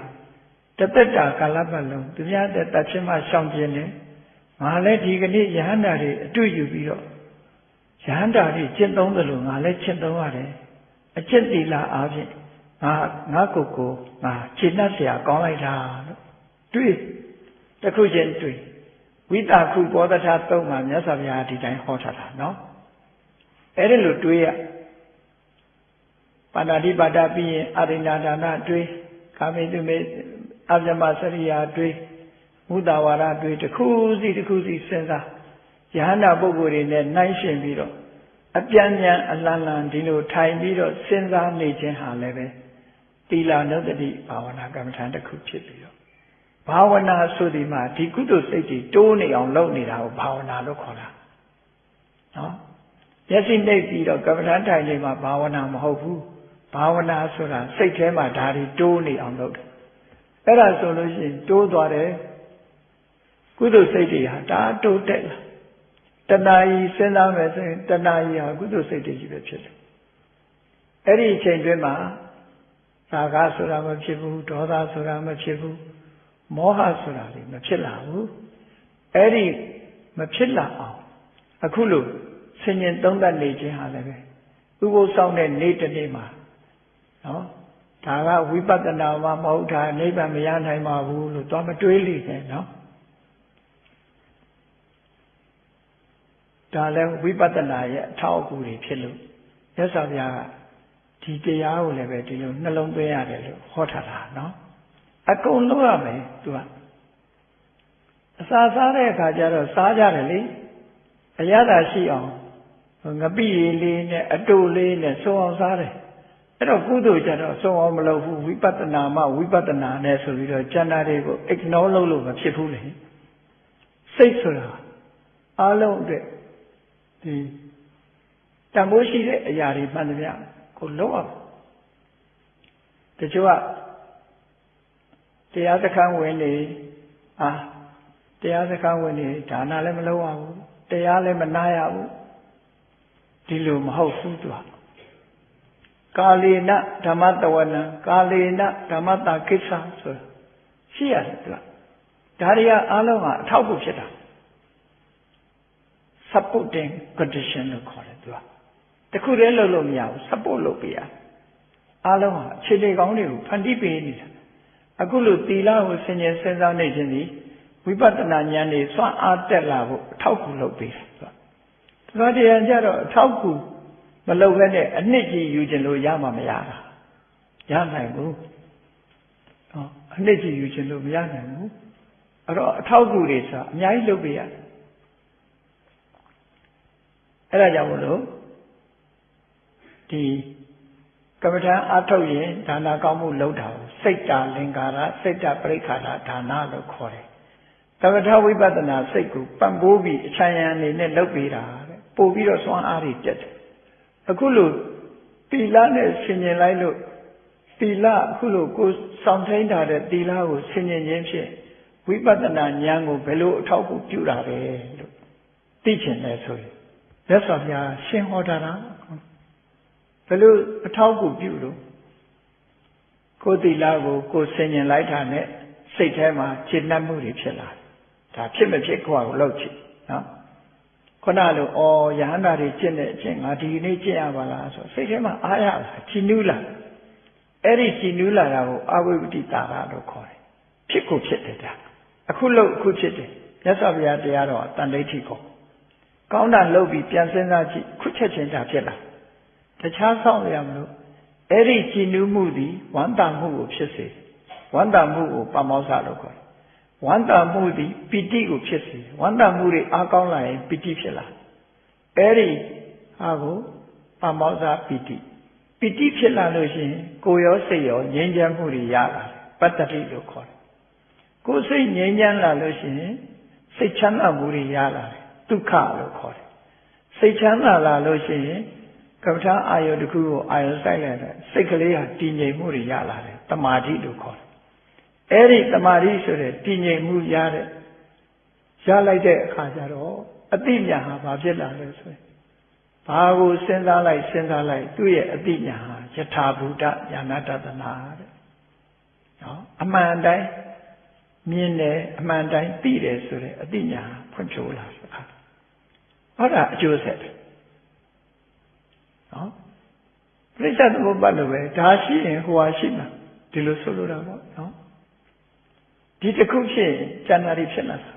တသက်တာကာလပတ်လုံးသူများတဲ့တတ်ချင်းမှရှောင်ကျင်တယ်ငါလည်းဒီကနေ့ယဟန္တာတွေအတွေ့ယူပြီးတော့ယဟန္တာတွေကျင့်သုံးသလိုငါလည်းကျင့်သုံးရတယ်အကျင့်သီလအားဖြင့်ငါကိုယ်ကိုငါခြေနှက်เสียကောင်းလိုက်တာလို့တွေ့တခုချင်းတွေ့ဝိတာခုဘောဓထာသုံးမှာမြတ်စွာဘုရားဒီတိုင်းဟောထားတာနော်အဲ့ဒီလိုတွေးရပါဏာတိပါဒပြီးရင်အရိဏဒါနတွေးကာမိတုမေအဗျမစရိယာတွေးမုဒ္ဒဝါဒတွေးတစ်ခုစီတစ်ခုစီစဉ်းစားယဟန္တာပုဂ္ဂိုလ်တွေနဲ့နှိုင်းယှဉ်ပြီးတော့အပြန်ပြန်အလန်းလန်းဒီလိုထိုင်ပြီးတော့စဉ်းစားနေခြင်းဟာလည်းပဲသီလနုတ္တိဘာဝနာကမ္မထာတစ်ခုဖြစ်ပြီးတော့ဘာဝနာဆိုဒီမှာဒီကုသိုလ်စိတ်တွေတိုးနေအောင်လုပ်နေတာကိုဘာဝနာလို့ခေါ်တာနော်မျက်စိနှိပ်ပြီးတော့ကမ္မထာထိုင်နေမှာဘာဝနာမဟုတ်ဘူးဘာဝနာဆိုတာစိတ်ထဲမှာဓာတ်တွေတိုးနေအောင်လုပ်တယ်အဲ့ဒါဆိုလို့ရှိရင်တိုးသွားတယ်ကုသိုလ်စိတ်တွေဟာဒါတိုးတက်လာတဏှာကြီးစဉ်းစားမယ်ဆိုရင်တဏှာကြီးဟာကုသိုလ်စိတ်တွေကြီးပဲဖြစ်တယ်အဲ့ဒီအချိန်တွင်းမှာသာဂဆိုတာမဖြစ်ဘူးဒေါသဆိုတာမဖြစ်ဘူးမောဟဆိုတာလည်းမဖြစ်လာဘူးအဲ့ဒီမဖြစ်လာအောင်အခုလို့ဆင်ញင်သုံးသပ်နေခြင်းဟာလည်းပဲဥပုသ်ဆောင်တဲ့နေ့တစ်နေ့မှာနော်ဒါကဝိပဿနာမှမဟုတ်တာနိဗ္ဗာန်မရနိုင်ပါဘူးလို့သွားမတွေးလိမ့်နဲ့နော်ဒါလည်းဝိပဿနာရဲ့အထောက်အကူတွေဖြစ်လို့မြတ်စွာဘုရားကဒီတရားကိုလည်းပဲဒီလိုနှလုံးသွင်းရတယ်လို့ဟောထားတာနော်အကုန်လုံးရမယ်သူကအစာစားတဲ့အခါကျတော့စားကြတယ်လေအရသာရှိအောင်ငပိရည်လေးနဲ့အတူလေးနဲ့စုံအောင်စားတယ်အဲ့တော့ကုသိုလ်ကျတော့စုံအောင်မလုပ်ဘူးဝိပဿနာမှဝိပဿနာနဲ့ဆိုပြီးတော့ကျန်တာတွေကို ignore လုပ်လို့မဖြစ်ဘူးလေစိတ်ဆိုတာအားလုံးအတွက်ဒီတန်ဖိုးရှိတဲ့အရာတွေမှန်သမျှကိုလုံးအောင်တချို့ကတရားစခန်းဝင်နေတရားစခန်းဝင်နေဒါနလည်းမလုပ်ရဘူးတရားလည်းမနာရဘူးဒီလိုမဟုတ်ဘူးသူကကာလေနဓမ္မတဝနံကာလေနဓမ္မတာကိစ္စဆိုရှိရတယ်သူကဒါတွေကအားလုံးကအထောက်အကူဖြစ်တာ supporting condition လို့ခေါ်တယ်သူကတခုတည်းလုပ်လို့မရဘူး support လုပ်ပေးရအားလုံးဟာအခြေအနေကောင်းတွေကိုဖန်တီးပေးနေတာအခုလိုသီလကိုဆင်ញင်စဉ်းစားနေခြင်းဒီဝိပဿနာဉာဏ်တွေစွမ်းအားတက်လာဖို့အထောက်အကူလုပ်ပေးတယ်သူကဒါတရားကြတော့အထောက်အကူမလုပ်ဘဲနဲ့အနှစ်ကြီးယူခြင်းလို့ရမှာမရတာရနိုင်ဘူးအနှစ်ကြီးယူခြင်းလို့မရနိုင်ဘူး အဲ့တော့အထောက်အကူတွေဆိုတာအများကြီးလုပ်ပေးရတယ်အဲ့ဒါကြောင့်မလို့ဒီကမ္မထာအထုတ်ရင်ဒါနကောင်းမှုလုပ်တာကိုစိတ်တာလင်္ကာရစိတ်တာပရိက္ခာရဒါနလို့ခေါ်တယ်ကမ္မထာဝိပဿနာစိတ်ကိုပံ့ပိုးပြီးအချမ်းရံအနေနဲ့လုပ်ပေးတာတဲ့ပို့ပြီးတော့စွမ်းအားတွေတက်တယ်အခုလို့သီလနဲ့ဆင်ញင်လိုက်လို့သီလအခုလို့ကိုစောင့်ထိန်ထားတဲ့သီလကိုဆင်ញင်ခြင်းဖြင့်ဝိပဿနာဉာဏ်ကိုဘယ်လိုအထောက်အကူပြုတာလဲလို့သိချင်တယ်ဆိုရင်မြတ်စွာဘုရားရှင်းဟောတာဘယ်လိုအထောက်အကူပြုလို့ကိုသီလကိုဆင်ញင်လိုက်တာနဲ့စိတ်ထဲမှာခြေနှက်မှုတွေဖြစ်လာဒါဖြစ်မဖြစ်ကိုယ့်ကိုလောက်ချစ်နော်ခုနလိုယဟန္တာတွေကျင့်တဲ့အကျင့်ငါဒီနေ့ကျင့်ရပါလားဆိုစိတ်ထဲမှာအားရလာချီနူးလာအဲ့ဒီချီနူးလာတာကိုအဝိပတိတာရလို့ခေါ်တယ်ဖြစ်ကိုဖြစ်တယ်ဒါအခုလို့အခုဖြစ်တယ်မြတ်စွာဘုရားတရားတော်တန်ဋိဋ္ဌိကိုကောင်းတာလုပ်ပြီးပြန်စဉ်းစားကြည့်ခုချက်ချင်းဒါဖြစ်လာတခြားဆောင်ရမလို့အဲ့ဒီချီနူးမှုသည်ဝမ်းသာမှုကိုဖြစ်စေဝမ်းသာမှုကိုပမောဇ္ဇလို့ခေါ်တယ်ဝမ်းသာမှုသည်ပီတိကိုဖြစ်စေဝမ်းသာမှုတွေအားကောင်းလာရင်ပီတိဖြစ်လာအဲ့ဒီဟာကိုပမောဇ္ဇပီတိဖြစ်လာလို့ရှိရင်ကိုယ်ရောစိတ်ရောငြိမ်းချမ်းမှုတွေရလာတယ်ပတ္တတိလို့ခေါ်တယ်ကိုယ်စိတ်ငြိမ်းချမ်းလာလို့ရှိရင်စိတ်ချမ်းသာမှုတွေရလာတယ်ဒုက္ခလို့ခေါ်တယ်စိတ်ချမ်းသာလာလို့ရှိရင်ကမ္မထာအာယုတစ်ခုကိုအာယုစိုက်လိုက်တဲ့စိတ်ကလေးဟာတည်ငြိမ်မှုတွေရလာတယ်တမာတိလို့ခေါ်တယ်အဲ့ဒီတမာတိဆိုတဲ့တည်ငြိမ်မှုရလိုက်တဲ့အခါကျတော့အတိညာဟာဘာဖြစ်လာလဲဆိုရင်ဘာကိုစဉ်းစားလိုက်သူ့ရဲ့အတိညာဟာယထာဘူတညာနာတတနာတဲ့နော်အမှန်တိုင်းမြင်တယ်အမှန်တိုင်းသိတယ်ဆိုတဲ့အတိညာဖွံ့ဖြိုးလာတဲ့အခါဟောတာအကျိုးဆက်ပဲနော်ပြိဿသမုပ္ပါဒ်လိုပဲဒါရှိရင်ဟိုဟာရှိမှာဒီလိုဆိုလိုတာပေါ့နော်ဒီတစ်ခုဖြစ်ရင်ဉာဏ်ဓာတ်ဖြစ်လာတာ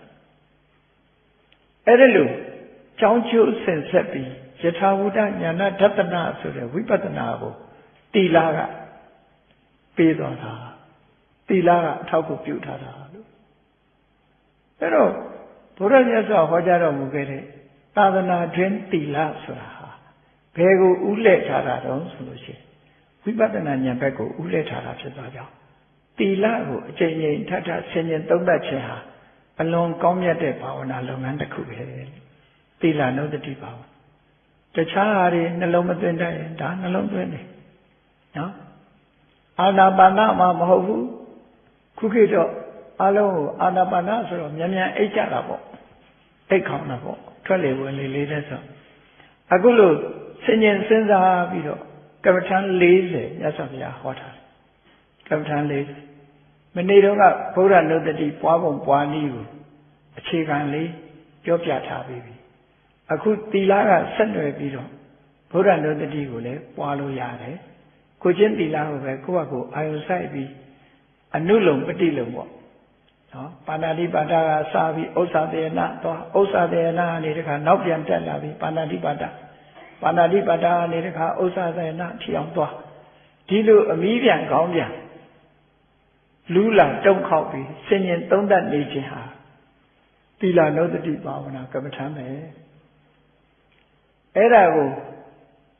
အဲ့ဒါလို့ကြောင်းကျိုးဆင်ဆက်ပြီးယထာဝုဒညာနာဒသနာဆိုတဲ့ဝိပဿနာကိုတိလာကပေးတော်တာတိလာကအထောက်အကူပြုထားတာလို့အဲ့တော့ဘုရားမြတ်စွာဟောကြားတော်မူခဲ့တဲ့သာသနာတွင်တိလာဆိုတာဟာဘယ်ကိုဥလဲ့ထားတာတုံးဆိုလို့ရှိရင်ဝိပဿနာဉာဏ်ဘက်ကိုဥလဲ့ထားတာဖြစ်သွားကြောင်းတိလကိုအကျဉ်းချင်းထထဆင်ញင်သုံးသပ်ခြင်းဟာအလွန်ကောင်းမြတ်တဲ့ဘာဝနာလုပ်ငန်းတစ်ခုပဲတိလနုဒတိဘာဝတခြားဟာတွေနှလုံးမသွင်းတတ်ရင်ဒါနှလုံးသွင်းတယ်နော်အာနာပါနမှမဟုတ်ဘူးခုခေတ်တော့အလုံးကိုအာနာပါနဆိုတော့မြန်မြန်အိတ်ကြတာပေါ့အိတ်ခေါင်းတာပေါ့ထွက်လေဝင်လေလေးတဲ့ဆိုအခုလို့ဆင်ញင်စဉ်းစားပြီးတော့ကမ္မထံ40မြတ်စွာဘုရားဟောထားတယ်ကမ္မထံ40မနေ့တုန်းကဗုဒ္ဓနုဒတိပွားပုံပွားနည်းကိုအခြေခံလေးပြောပြထားပြီးပြီအခုသီလကဆက်နွယ်ပြီးတော့ဗုဒ္ဓနုဒတိကိုလည်းပွားလို့ရတယ်ကိုချင်းသီလကိုပဲကိုယ့်ဘက်ကိုအာယုစိုက်ပြီးအနုလုံပฏิလုံပေါ့နော်ပါဏာတိပါဒကစပြီးဥစ္စာတေနသွားဥစ္စာတေနကနေတခါနောက်ပြန်တက်လာပြီးပါဏာတိပါဒကနေတခါဥစ္စာတေနထီအောင်သွားဒီလိုအမီးပြန်ကောင်းပြန်လူးလာတုံခောက်ပြီးဆင်ញင်သုံးသပ်နေခြင်းဟာသီလနုဒတိဘာဝနာကမ္မထမ်းပဲအဲ့ဒါကို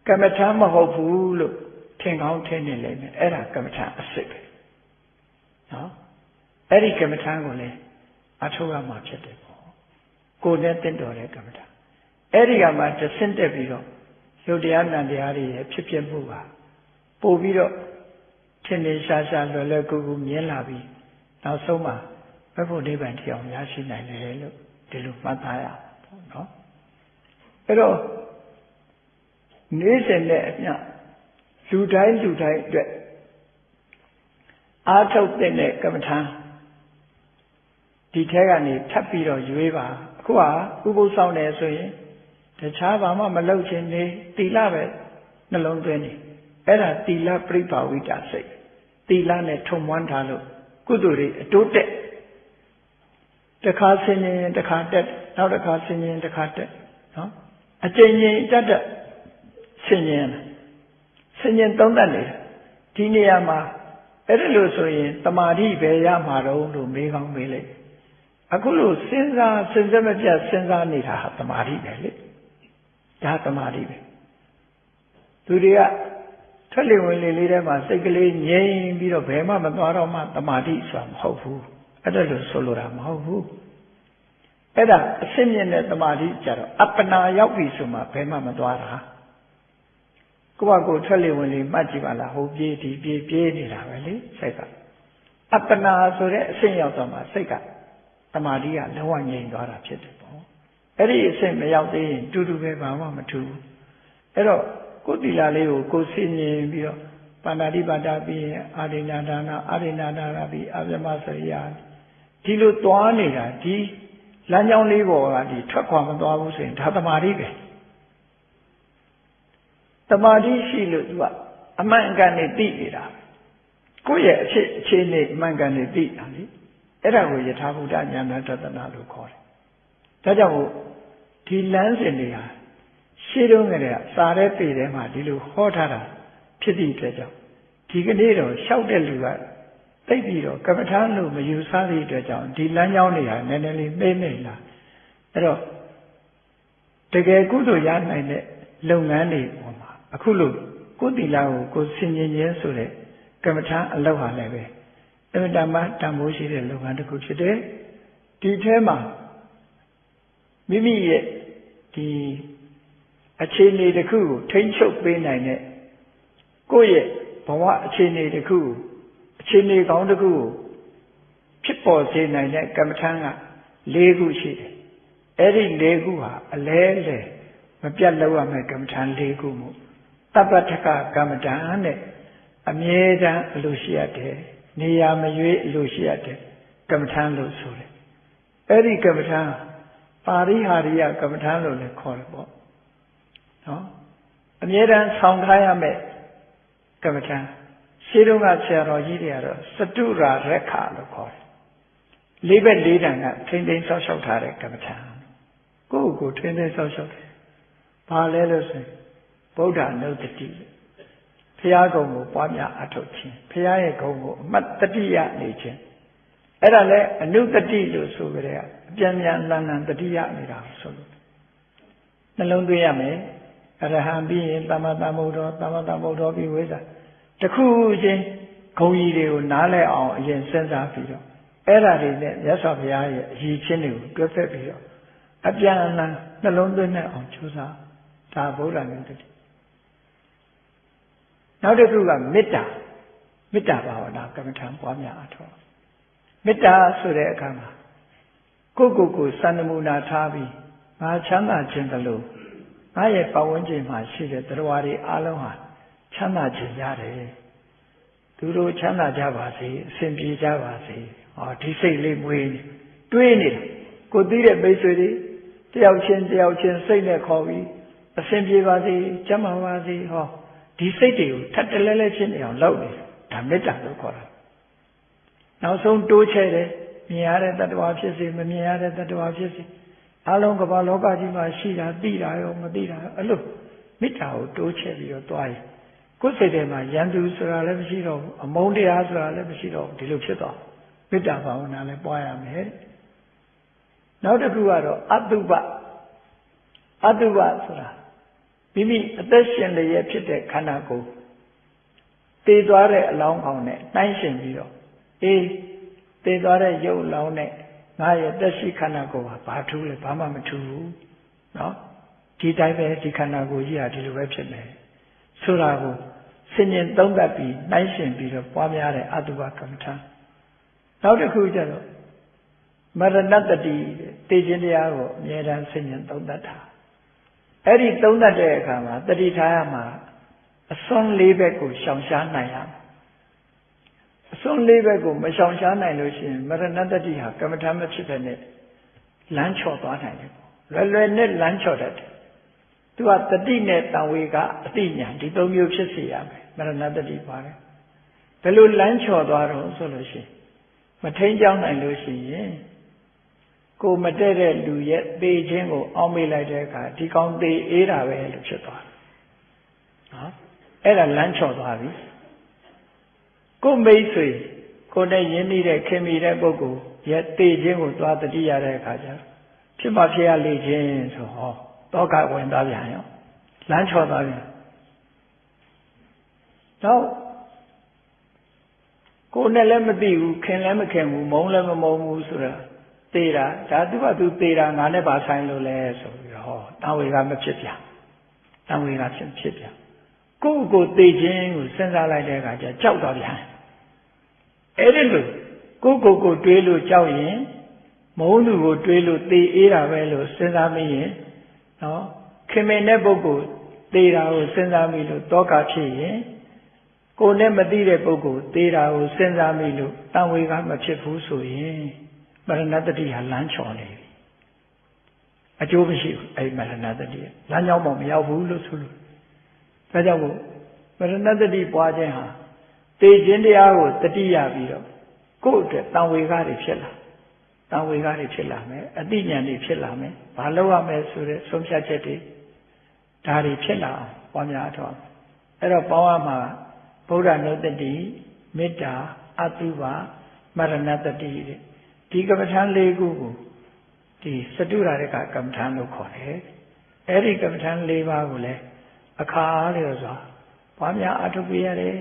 ကမ္မထမ်းမဟုတ်ဘူးလို့ထင်ကောင်းထင်နေလိမ့်မယ်အဲ့ဒါကမ္မထမ်းအစစ်ပဲနော်အဲ့ဒီကမ္မထမ်းကိုလည်းအထောက်အမှာဖြစ်တယ်ပေါ့ကိုယ်နဲ့တင့်တော်တဲ့ကမ္မထမ်းအဲ့ဒီကမှတဆင့်တက်ပြီးတော့ယုတ်တရားနံတရားတွေရဲ့ဖြစ်ဖြစ်မှုပါပို့ပြီးတော့ထင်ထင်ရှားရှားလွယ်လွယ်ကူကူမြင်လာပြီးနောက်ဆုံးမှာဘက်ဖို့နိဗ္ဗာန်တရားရရှိနိုင်တယ်လို့ဒီလိုမှတ်သားရအောင်ပေါ့နော်အဲ့တော့နေ့စဉ်နဲ့အမျှလူတိုင်းအတွက်အားထုတ်တဲ့ကမ္မထာဒီထဲကနေထပ်ပြီးတော့ရွေးပါအခုကဥပုသ်ဆောင်တယ်ဆိုရင်တခြားဘာမှမလုပ်ခြင်းနေသီလပဲနှလုံးသွင်းနေအဲ့ဒါသီလပြိပါဝိတစိတ်သီလနဲ့ထုံမွမ်းထားလို့ကုသိုလ်တွေအတိုးတက်တစ်ခါဆင်ញင်တစ်ခါတက်နောက်တစ်ခါဆင်ញင်တစ်ခါတက်နော်အကျဉ်းချင်းတက်ဆင်ញင်သုံးသပ်နေဒီနေရာမှာအဲ့ဒါလို့ဆိုရင်တမာတိပဲရမှာတော့လို့မေးကောင်းမေးလိုက် အခုလိုစဉ်းစားမပြတ်စဉ်းစားနေတာဟာတမာတိပဲလေဒါတမာတိပဲသူတွေကထွက်လေဝင်လေလေးထဲမှာစိတ်ကလေးငြိမ်ပြီးတော့ဘယ်မှမသွားတော့မှတမာတိဆိုတာမဟုတ်ဘူးအဲ့ဒါလို့ဆိုလိုတာမဟုတ်ဘူးအဲ့ဒါအစစ်မြင့်တဲ့တမာတိကြတော့အပ္ပနာရောက်ပြီဆိုမှဘယ်မှမသွားတာကိုယ့်ဘာကိုထွက်လေဝင်လေမှတ်ကြည့်ပါလားဟိုပြေးဒီပြေးနေတာပဲလေစိတ်ကအပ္ပနာဆိုတဲ့အဆင့်ရောက်တော့မှစိတ်ကတမာတိကလုံးဝငြိမ်သွားတာဖြစ်တယ်ပေါ့အဲ့ဒီအဆင့်မရောက်သေးရင်တူတူပဲဘာမှမထူးအဲ့တော့ကိုယ်တီလာလေးကိုကိုယ်သိမြင်ပြီးတော့ပါဏာတိပါဒပြီးရင်အာရိဏဒါနအာရိဏဒါနပြီးအပြမစရိယာဒီလိုသွားနေတာဒီလမ်းကြောင်းလေးပေါ်ကဒီထွက်ခွာမသွားဘူးဆိုရင်ဒါတမာတိပဲတမာတိရှိလို့သူကအမှန်အကန်နဲ့သိနေတာကိုယ့်ရဲ့အခြေအနေအမှန်ကန်နဲ့သိတာလေအဲ့ဒါကိုယထာဘုဒ္ဓဉာဏ်တသနာလို့ခေါ်တယ်ဒါကြောင့်ဒီလမ်းစဉ်တွေဟာရှင်းတော့ကြတဲ့စာရဲပေထဲမှာဒီလိုဟောထားတာဖြစ်သည့်အတွက်ကြောင့်ဒီကနေ့တော့လျှောက်တဲ့လူကသိပြီးတော့ကမ္မထာလို့မယူဆသည့်အတွက်ကြောင့်ဒီလမ်းကြောင်းတွေဟာနည်းနည်းလေးမေ့နေလာအဲ့တော့တကယ်ကုသိုလ်ရနိုင်တဲ့လုပ်ငန်းတွေပေါ်မှာအခုလို့ကိုယ်တီလာကိုကိုယ်ဆင်ញင်ခြင်းဆိုတဲ့ကမ္မထာအလုပ်ဟာလည်းပဲအမှန်တမ်းတန်ဖိုးရှိတဲ့လုပ်ငန်းတစ်ခုဖြစ်တယ်ဒီထဲမှာမိမိရဲ့ဒီအခြေအနေတစ်ခုကိုထိန်းချုပ်ပေးနိုင်တဲ့ကိုယ့်ရဲ့ဘဝအခြေအနေတစ်ခုအခြေအနေကောင်းတစ်ခုကိုဖြစ်ပေါ်စေနိုင်တဲ့ကမ္မထာက၄ခုရှိတယ်အဲ့ဒီ၄ခုဟာအလဲလဲမပြတ်လောက်ရမယ့်ကမ္မထာ၄ခုမို့တပ္ပထကကမ္မထာနဲ့အမြဲတမ်းအလိုရှိရတယ်နေရာမရွေးအလိုရှိရတယ်ကမ္မထာလို့ဆိုတယ်အဲ့ဒီကမ္မထာပါရိဟာရိယကမ္မထာလို့လည်းခေါ်တယ်ပေါ့နော်အမြဲတမ်းဆောင်ထားရမယ်ကမ္မထာရှင်းတော့ကဆရာတော်ကြီးတွေကတော့စတုရာရက်ခလို့ခေါ်တယ်လေးဘက်လေးတန်ကထိမ့်သိမ်းဆောက်ရှောက်ထားတဲ့ကမ္မထာကိုယ့်ကိုထိမ့်သိမ်းဆောက်ရှောက်တယ်ဘာလဲလို့ဆိုရင်ဗုဒ္ဓနုတ္တိဘုရားကုံကိုပွားများအထောက်ခြင်းဘုရားရဲ့ဂုဏ်ကိုအမှတ်တတိယနေခြင်းအဲ့ဒါလဲအနုတတိလို့ဆိုကြတဲ့အပြန်ပြန်လန်လန်တတိယနေတာဆိုလို့နှလုံးသွင်းရမယ်အရဟံပြီးရင်သမ္မာသမ္ဗုဒ္ဓသမ္မာသမ္ဗုဒ္ဓပြီးဝိဇ္ဇာတခုချင်းဂုဏ်ကြီးတွေကိုနားလည်အောင်အရင်စဉ်းစားပြီးတော့အဲ့ဒါတွေနဲ့မြတ်စွာဘုရားရဲ့အရေးချင်းတွေကိုတွဲဖက်ပြီးတော့အပြန်အလှန်နှလုံးသွင်းတဲ့အောင်ကြိုးစားဒါဗုဒ္ဓနုတ္တိနောက်တစ်ခုကမေတ္တာဘာဝနာကမ္မထံပွားများအထောက်မေတ္တာဆိုတဲ့အခါမှာကိုယ်စံနမူနာထားပြီးငါချမ်းသာခြင်းတလို့ငါရဲ့ပတ်ဝန်းကျင်မှာရှိတဲ့တရားတွေအားလုံးဟာချမ်းသာခြင်းရတယ်သူတို့ချမ်းသာကြပါစေအစဉ်ပြေကြပါစေဟောဒီစိတ်လေးမွေးနေတွေးနေတာကိုသိတဲ့မိတ်ဆွေတွေတယောက်ချင်းစိတ်နဲ့ခေါ်ပြီးအစဉ်ပြေပါစေကျမ်းမာပါစေဟောဒီစိတ်တွေကိုထပ်တလဲလဲဖြစ်နေအောင်လုပ်နေဒါမေတ္တာလို့ခေါ်တာနောက်ဆုံးတိုးချဲ့တယ်မြင်ရတဲ့တ attva ဖြစ်စေမမြင်ရတဲ့တ attva ဖြစ်စေအလုံးကမ္ဘာလောကကြီးမှာရှိတာသိတာရောမသိတာအဲ့လိုမေတ္တာကိုတိုးချဲ့ပြီးတော့တွားရင်ကိုယ်စိတ်ထဲမှာယန္တုဆိုတာလည်းမရှိတော့ဘူးအမုန်းတရားဆိုတာလည်းမရှိတော့ဘူးဒီလိုဖြစ်သွားမေတ္တာဘာဝနာလည်းပွားရမယ်နောက်တစ်ခုကတော့အတုပဆိုတာမိမိအသက်ရှင်လျက်ဖြစ်တဲ့ခန္ဓာကိုယ်တည်သွားတဲ့အလောင်းကောင်နဲ့နှိုင်းရှင်ပြီးတော့တည်သွားတဲ့ရုပ်လောင်းနဲ့ငါရဲ့သက်ရှိခန္ဓာကိုယ်ဟာဘာထူးလဲဘာမှမထူးဘူးနော်ဒီတိုင်းပဲဒီခန္ဓာကိုယ်ကြီးဟာဒီလိုပဲဖြစ်မယ်ဆိုတာကိုဆင်ញင်သုံးသပ်ပြီးနှိုင်းရှင်ပြီးတော့ပွားများတဲ့အတုပကမ္မထာနောက်တစ်ခုကျတော့မရဏတ္တိတည်ခြင်းတရားကိုအမြဲတမ်းဆင်ញင်သုံးသပ်တာအဲ့ဒီသုံးသပ်တဲ့အခါမှာတတိထားရမှာအစွန်း၄ဘက်ကိုရှောင်ရှားနိုင်ရမယ်အစွန်း၄ဘက်ကိုမရှောင်ရှားနိုင်လို့ရှိရင်မရဏတ္တိဟာကမ္မထာမဖြစ်ဘဲနဲ့လမ်းချော်သွားနိုင်တယ်ပေါ့လွယ်နဲ့လမ်းချော်တတ်တယ်သူကတတိနဲ့တံဝေကအတိညာဒီ၃မျိုးဖြစ်စေရမယ်မရဏတ္တိပါတယ်ဘယ်လိုလမ်းချော်သွားတော့ဆိုလို့ရှိရင်မထိန်ကြောင်းနိုင်လို့ရှိရင်ကိုမတည့်တဲ့လူရဲ့သေခြင်းကိုအောက်မေ့လိုက်တဲ့အခါဒီကောင်သေအေးတာပဲလို့ဖြစ်သွားတယ်နော်အဲ့ဒါလမ်းချော်သွားပြီကိုမိတ်ဆွေကိုနဲ့ရင်းနှီးတဲ့ခင်မီတဲ့ပုဂ္ဂိုလ် ရဲ့တေခြင်းကိုသွားတတိရတဲ့အခါကျဖြစ်မှဖြစ်ရလေခြင်းဆိုဟောတောကဝင်သွားပြန်ရောလမ်းချော်သွားပြန်တော့ကိုယ်နဲ့လည်းမသိဘူးခင်လည်းမခင်ဘူးမုန်းလည်းမမုန်းဘူးဆိုတာသေတာဒါသူကသူသေတာငါနဲ့ပါဆိုင်လို့လဲဆိုပြီးတော့ဟောတန်ဝေကမဖြစ်ပြန်တန်ဝေကဖြစ်ပြန်ကိုသေခြင်းကိုစဉ်းစားလိုက်တဲ့အခါကျကြောက်သွားပြန်အဲ့ဒီလိုကိုတွေးလို့ကြောက်ရင်မုန်းသူကိုတွေးလို့သေအေးတာပဲလို့စဉ်းစားမိရင်နော်ခင်မင်တဲ့ပုဂ္ဂိုလ်သေတာကိုစဉ်းစားမိလို့တောကဖြစ်ရင်ကိုနဲ့မသိတဲ့ပုဂ္ဂိုလ်သေတာကိုစဉ်းစားမိလို့တန်ဝေကမဖြစ်ဘူးဆိုရင်မရဏတတိဟာလမ်းချော်နေပြီအကျိုးမရှိဘူးအဲ့မရဏတတိလမ်းကြောင်းပေါ်မရောက်ဘူးလို့ဆိုလို့ဒါကြောင့်မို့မရဏတတိပွားခြင်းဟာသေခြင်းတရားကိုတတိယပြီးတော့ကိုယ့်အတွက်တန်ဝေကတွေဖြစ်လာတန်ဝေကတွေဖြစ်လာမယ်အတိညာဏ်တွေဖြစ်လာမယ်ဘာလုပ်ရမလဲဆိုတဲ့ဆုံးဖြတ်ချက်တွေဒါတွေဖြစ်လာအောင်ပွားများအထောက်အဲ့တော့ပေါင်းရမှာဗုဒ္ဓနုတ္တိမေတ္တာအတုပါမရဏတတိတဲ့ဒီကမ္မထာ၄ခုကိုဒီစတုရရကကမ္မထာလို့ခေါ်တယ်အဲ့ဒီကမ္မထာ၄ပါးကိုလည်းအခါအားလျော်စွာပွားများအထုတ်ပြရတယ်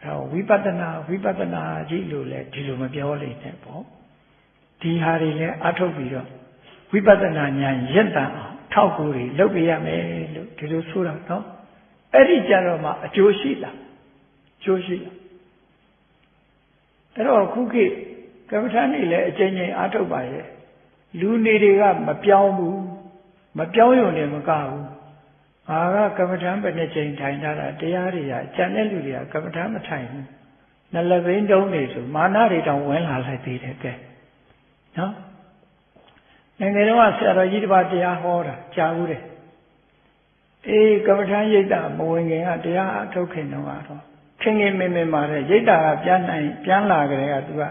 အဲဝိပဿနာကြီးလို့လည်းဒီလိုမပြောလိမ့်နဲ့ပေါ့ဒီဟာတွေလည်းအထုတ်ပြီးတော့ဝိပဿနာဉာဏ်ရင့်တန်အောင်ထောက်ကူတွေလုပ်ပြရမယ်လို့ဒီလိုဆိုတာနော်အဲ့ဒီကြတော့မှအကျိုးရှိလားအကျိုးရှိလားအဲ့တော့ခုခေတ်ကမ္မထာနေလည်းအကျဉ်းချင်းအထုတ်ပါရဲ့လူနေတွေကမပြောင်းဘူးမပြောင်းရုံနဲ့မကဘူးငါကကမ္မထာဘယ်နှချိန်ထိုင်ထားတာတရားတွေကကျန်တဲ့လူတွေကကမ္မထာမထိုင်ဘူးနှလဘိန်းတုံးနေဆိုမာနတွေတောင်ဝင်လာလိုက်သေးတယ်ကဲနော်ငယ်တော့ဆရာတော်ကြီးတစ်ပါးတရားဟောတာကြားဘူးတယ်ကမ္မထာရိပ်တာမဝင်ခင်ကတရားအထုတ်ခင်တော့ခင်မင်မာတဲ့ရိပ်တာကပြန်လာကြတဲ့ကသူက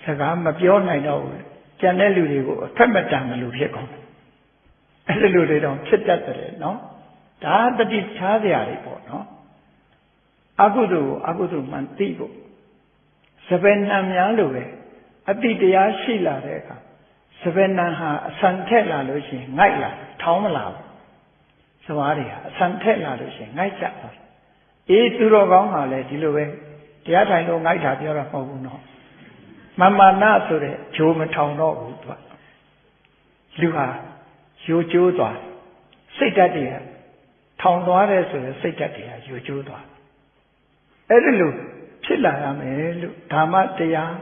စကားမပြောနိုင်တော့ဘူးကျန်တဲ့လူတွေကိုအထက်မတန်လို့ဖြစ်ကုန်အဲ့ဒီလိုတွေတော့ဖြစ်တတ်တယ်နော်ဒါတတိထားစရာတွေပေါ့နော်အကုသိုလ်ကိုအကုသိုလ်မှန်သိဖို့စပယ်နှံများလို့ပဲအတိတရားရှိလာတဲ့အခါစပယ်နှံဟာအဆန်ထက်လာလို့ရှိရင်ငိုက်လာထောင်းမလာဘူးစဝါးတွေဟာအဆန်ထက်လာလို့ရှိရင်ငိုက်ကြသွားသူတော်ကောင်းဟာလည်းဒီလိုပဲတရားထိုင်လို့ငိုက်တာပြောတာမဟုတ်ဘူးနော်မမာနဆိုတဲ့ဂျိုးမထောင်တော့ဘူးသူကလူဟာရိုးကျိုးသွားစိတ်ဓာတ်တွေထောင်သွားတယ်ဆိုရင်စိတ်ဓာတ်တွေရိုးကျိုးသွားအဲ့ဒီလိုဖြစ်လာရမယ်လို့ဓမ္မတရား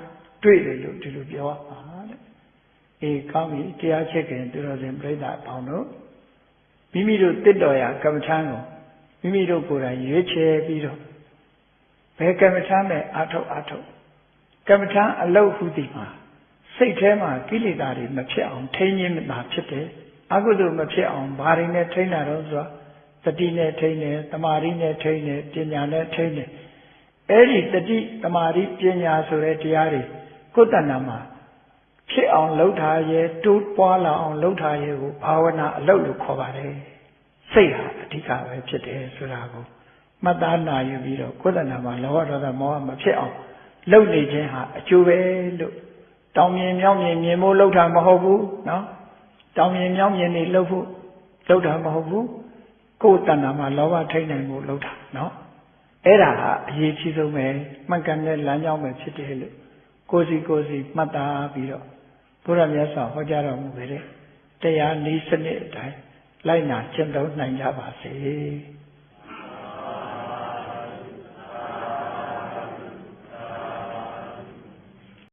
တွေ့တယ်လို့ဒီလိုပြောပါတဲ့ကောင်းပြီတရားချက်ခင်သူတော်စင်ပြိဿအပေါင်းတို့မိမိတို့တစ်တော်ရာကမ္မထာကိုမိမိတို့ကိုယ်တိုင်ရွေးချယ်ပြီးတော့ဘယ်ကမ္မထာနဲ့အာထုတ်ကမ္မထာအလုတ်ဟုသည်မှာစိတ်ထဲမှာကိလေသာတွေမဖြစ်အောင်ထိန်းခြင်းသာဖြစ်တယ်အကုသိုလ်မဖြစ်အောင်ဘာတွေနဲ့ထိန်းတာတော့ဆိုတော့တတိနဲ့ထိန်းတယ်တမာရီနဲ့ထိန်းတယ်ပညာနဲ့ထိန်းတယ်အဲ့ဒီတတိတမာရီပညာဆိုတဲ့တရားတွေကိုယ်တဏ္ဍာမှာဖြစ်အောင်လှုပ်ထားရဲတိုးပွားလာအောင်လှုပ်ထားရဲကိုဘာဝနာအလုတ်လို့ခေါ်ပါတယ်စိတ်ဟာအဓိကပဲဖြစ်တယ်ဆိုတာကိုမှတ်သားနာယူပြီးတော့ကိုယ်တဏ္ဍာမှာလောဘဒေါသမောဟမဖြစ်အောင်လှုပ်နေခြင်းဟာအကျိုးပဲလို့တောင်မြင်မြောက်မြင်မြင်ဖို့လှုပ်တာမဟုတ်ဘူးနော်တောင်မြင်မြောက်မြင်နေလှုပ်ဖို့လှုပ်တာမဟုတ်ဘူးကိုယ်တဏ္ဍာမှာလောဘထိတ်နိုင်ဖို့လှုပ်တာနော်အဲ့ဒါဟာအရေးကြီးဆုံးပဲမှန်ကန်တဲ့လမ်းကြောင်းပဲဖြစ်တယ်လို့ကိုယ်စီမှတ်သားပြီးတော့ဘုရားမြတ်စွာဟောကြားတော်မူခဲ့တဲ့တရားနည်းစနစ်အတိုင်းလိုက်နာကျင့်သုံးနိုင်ကြပါစေ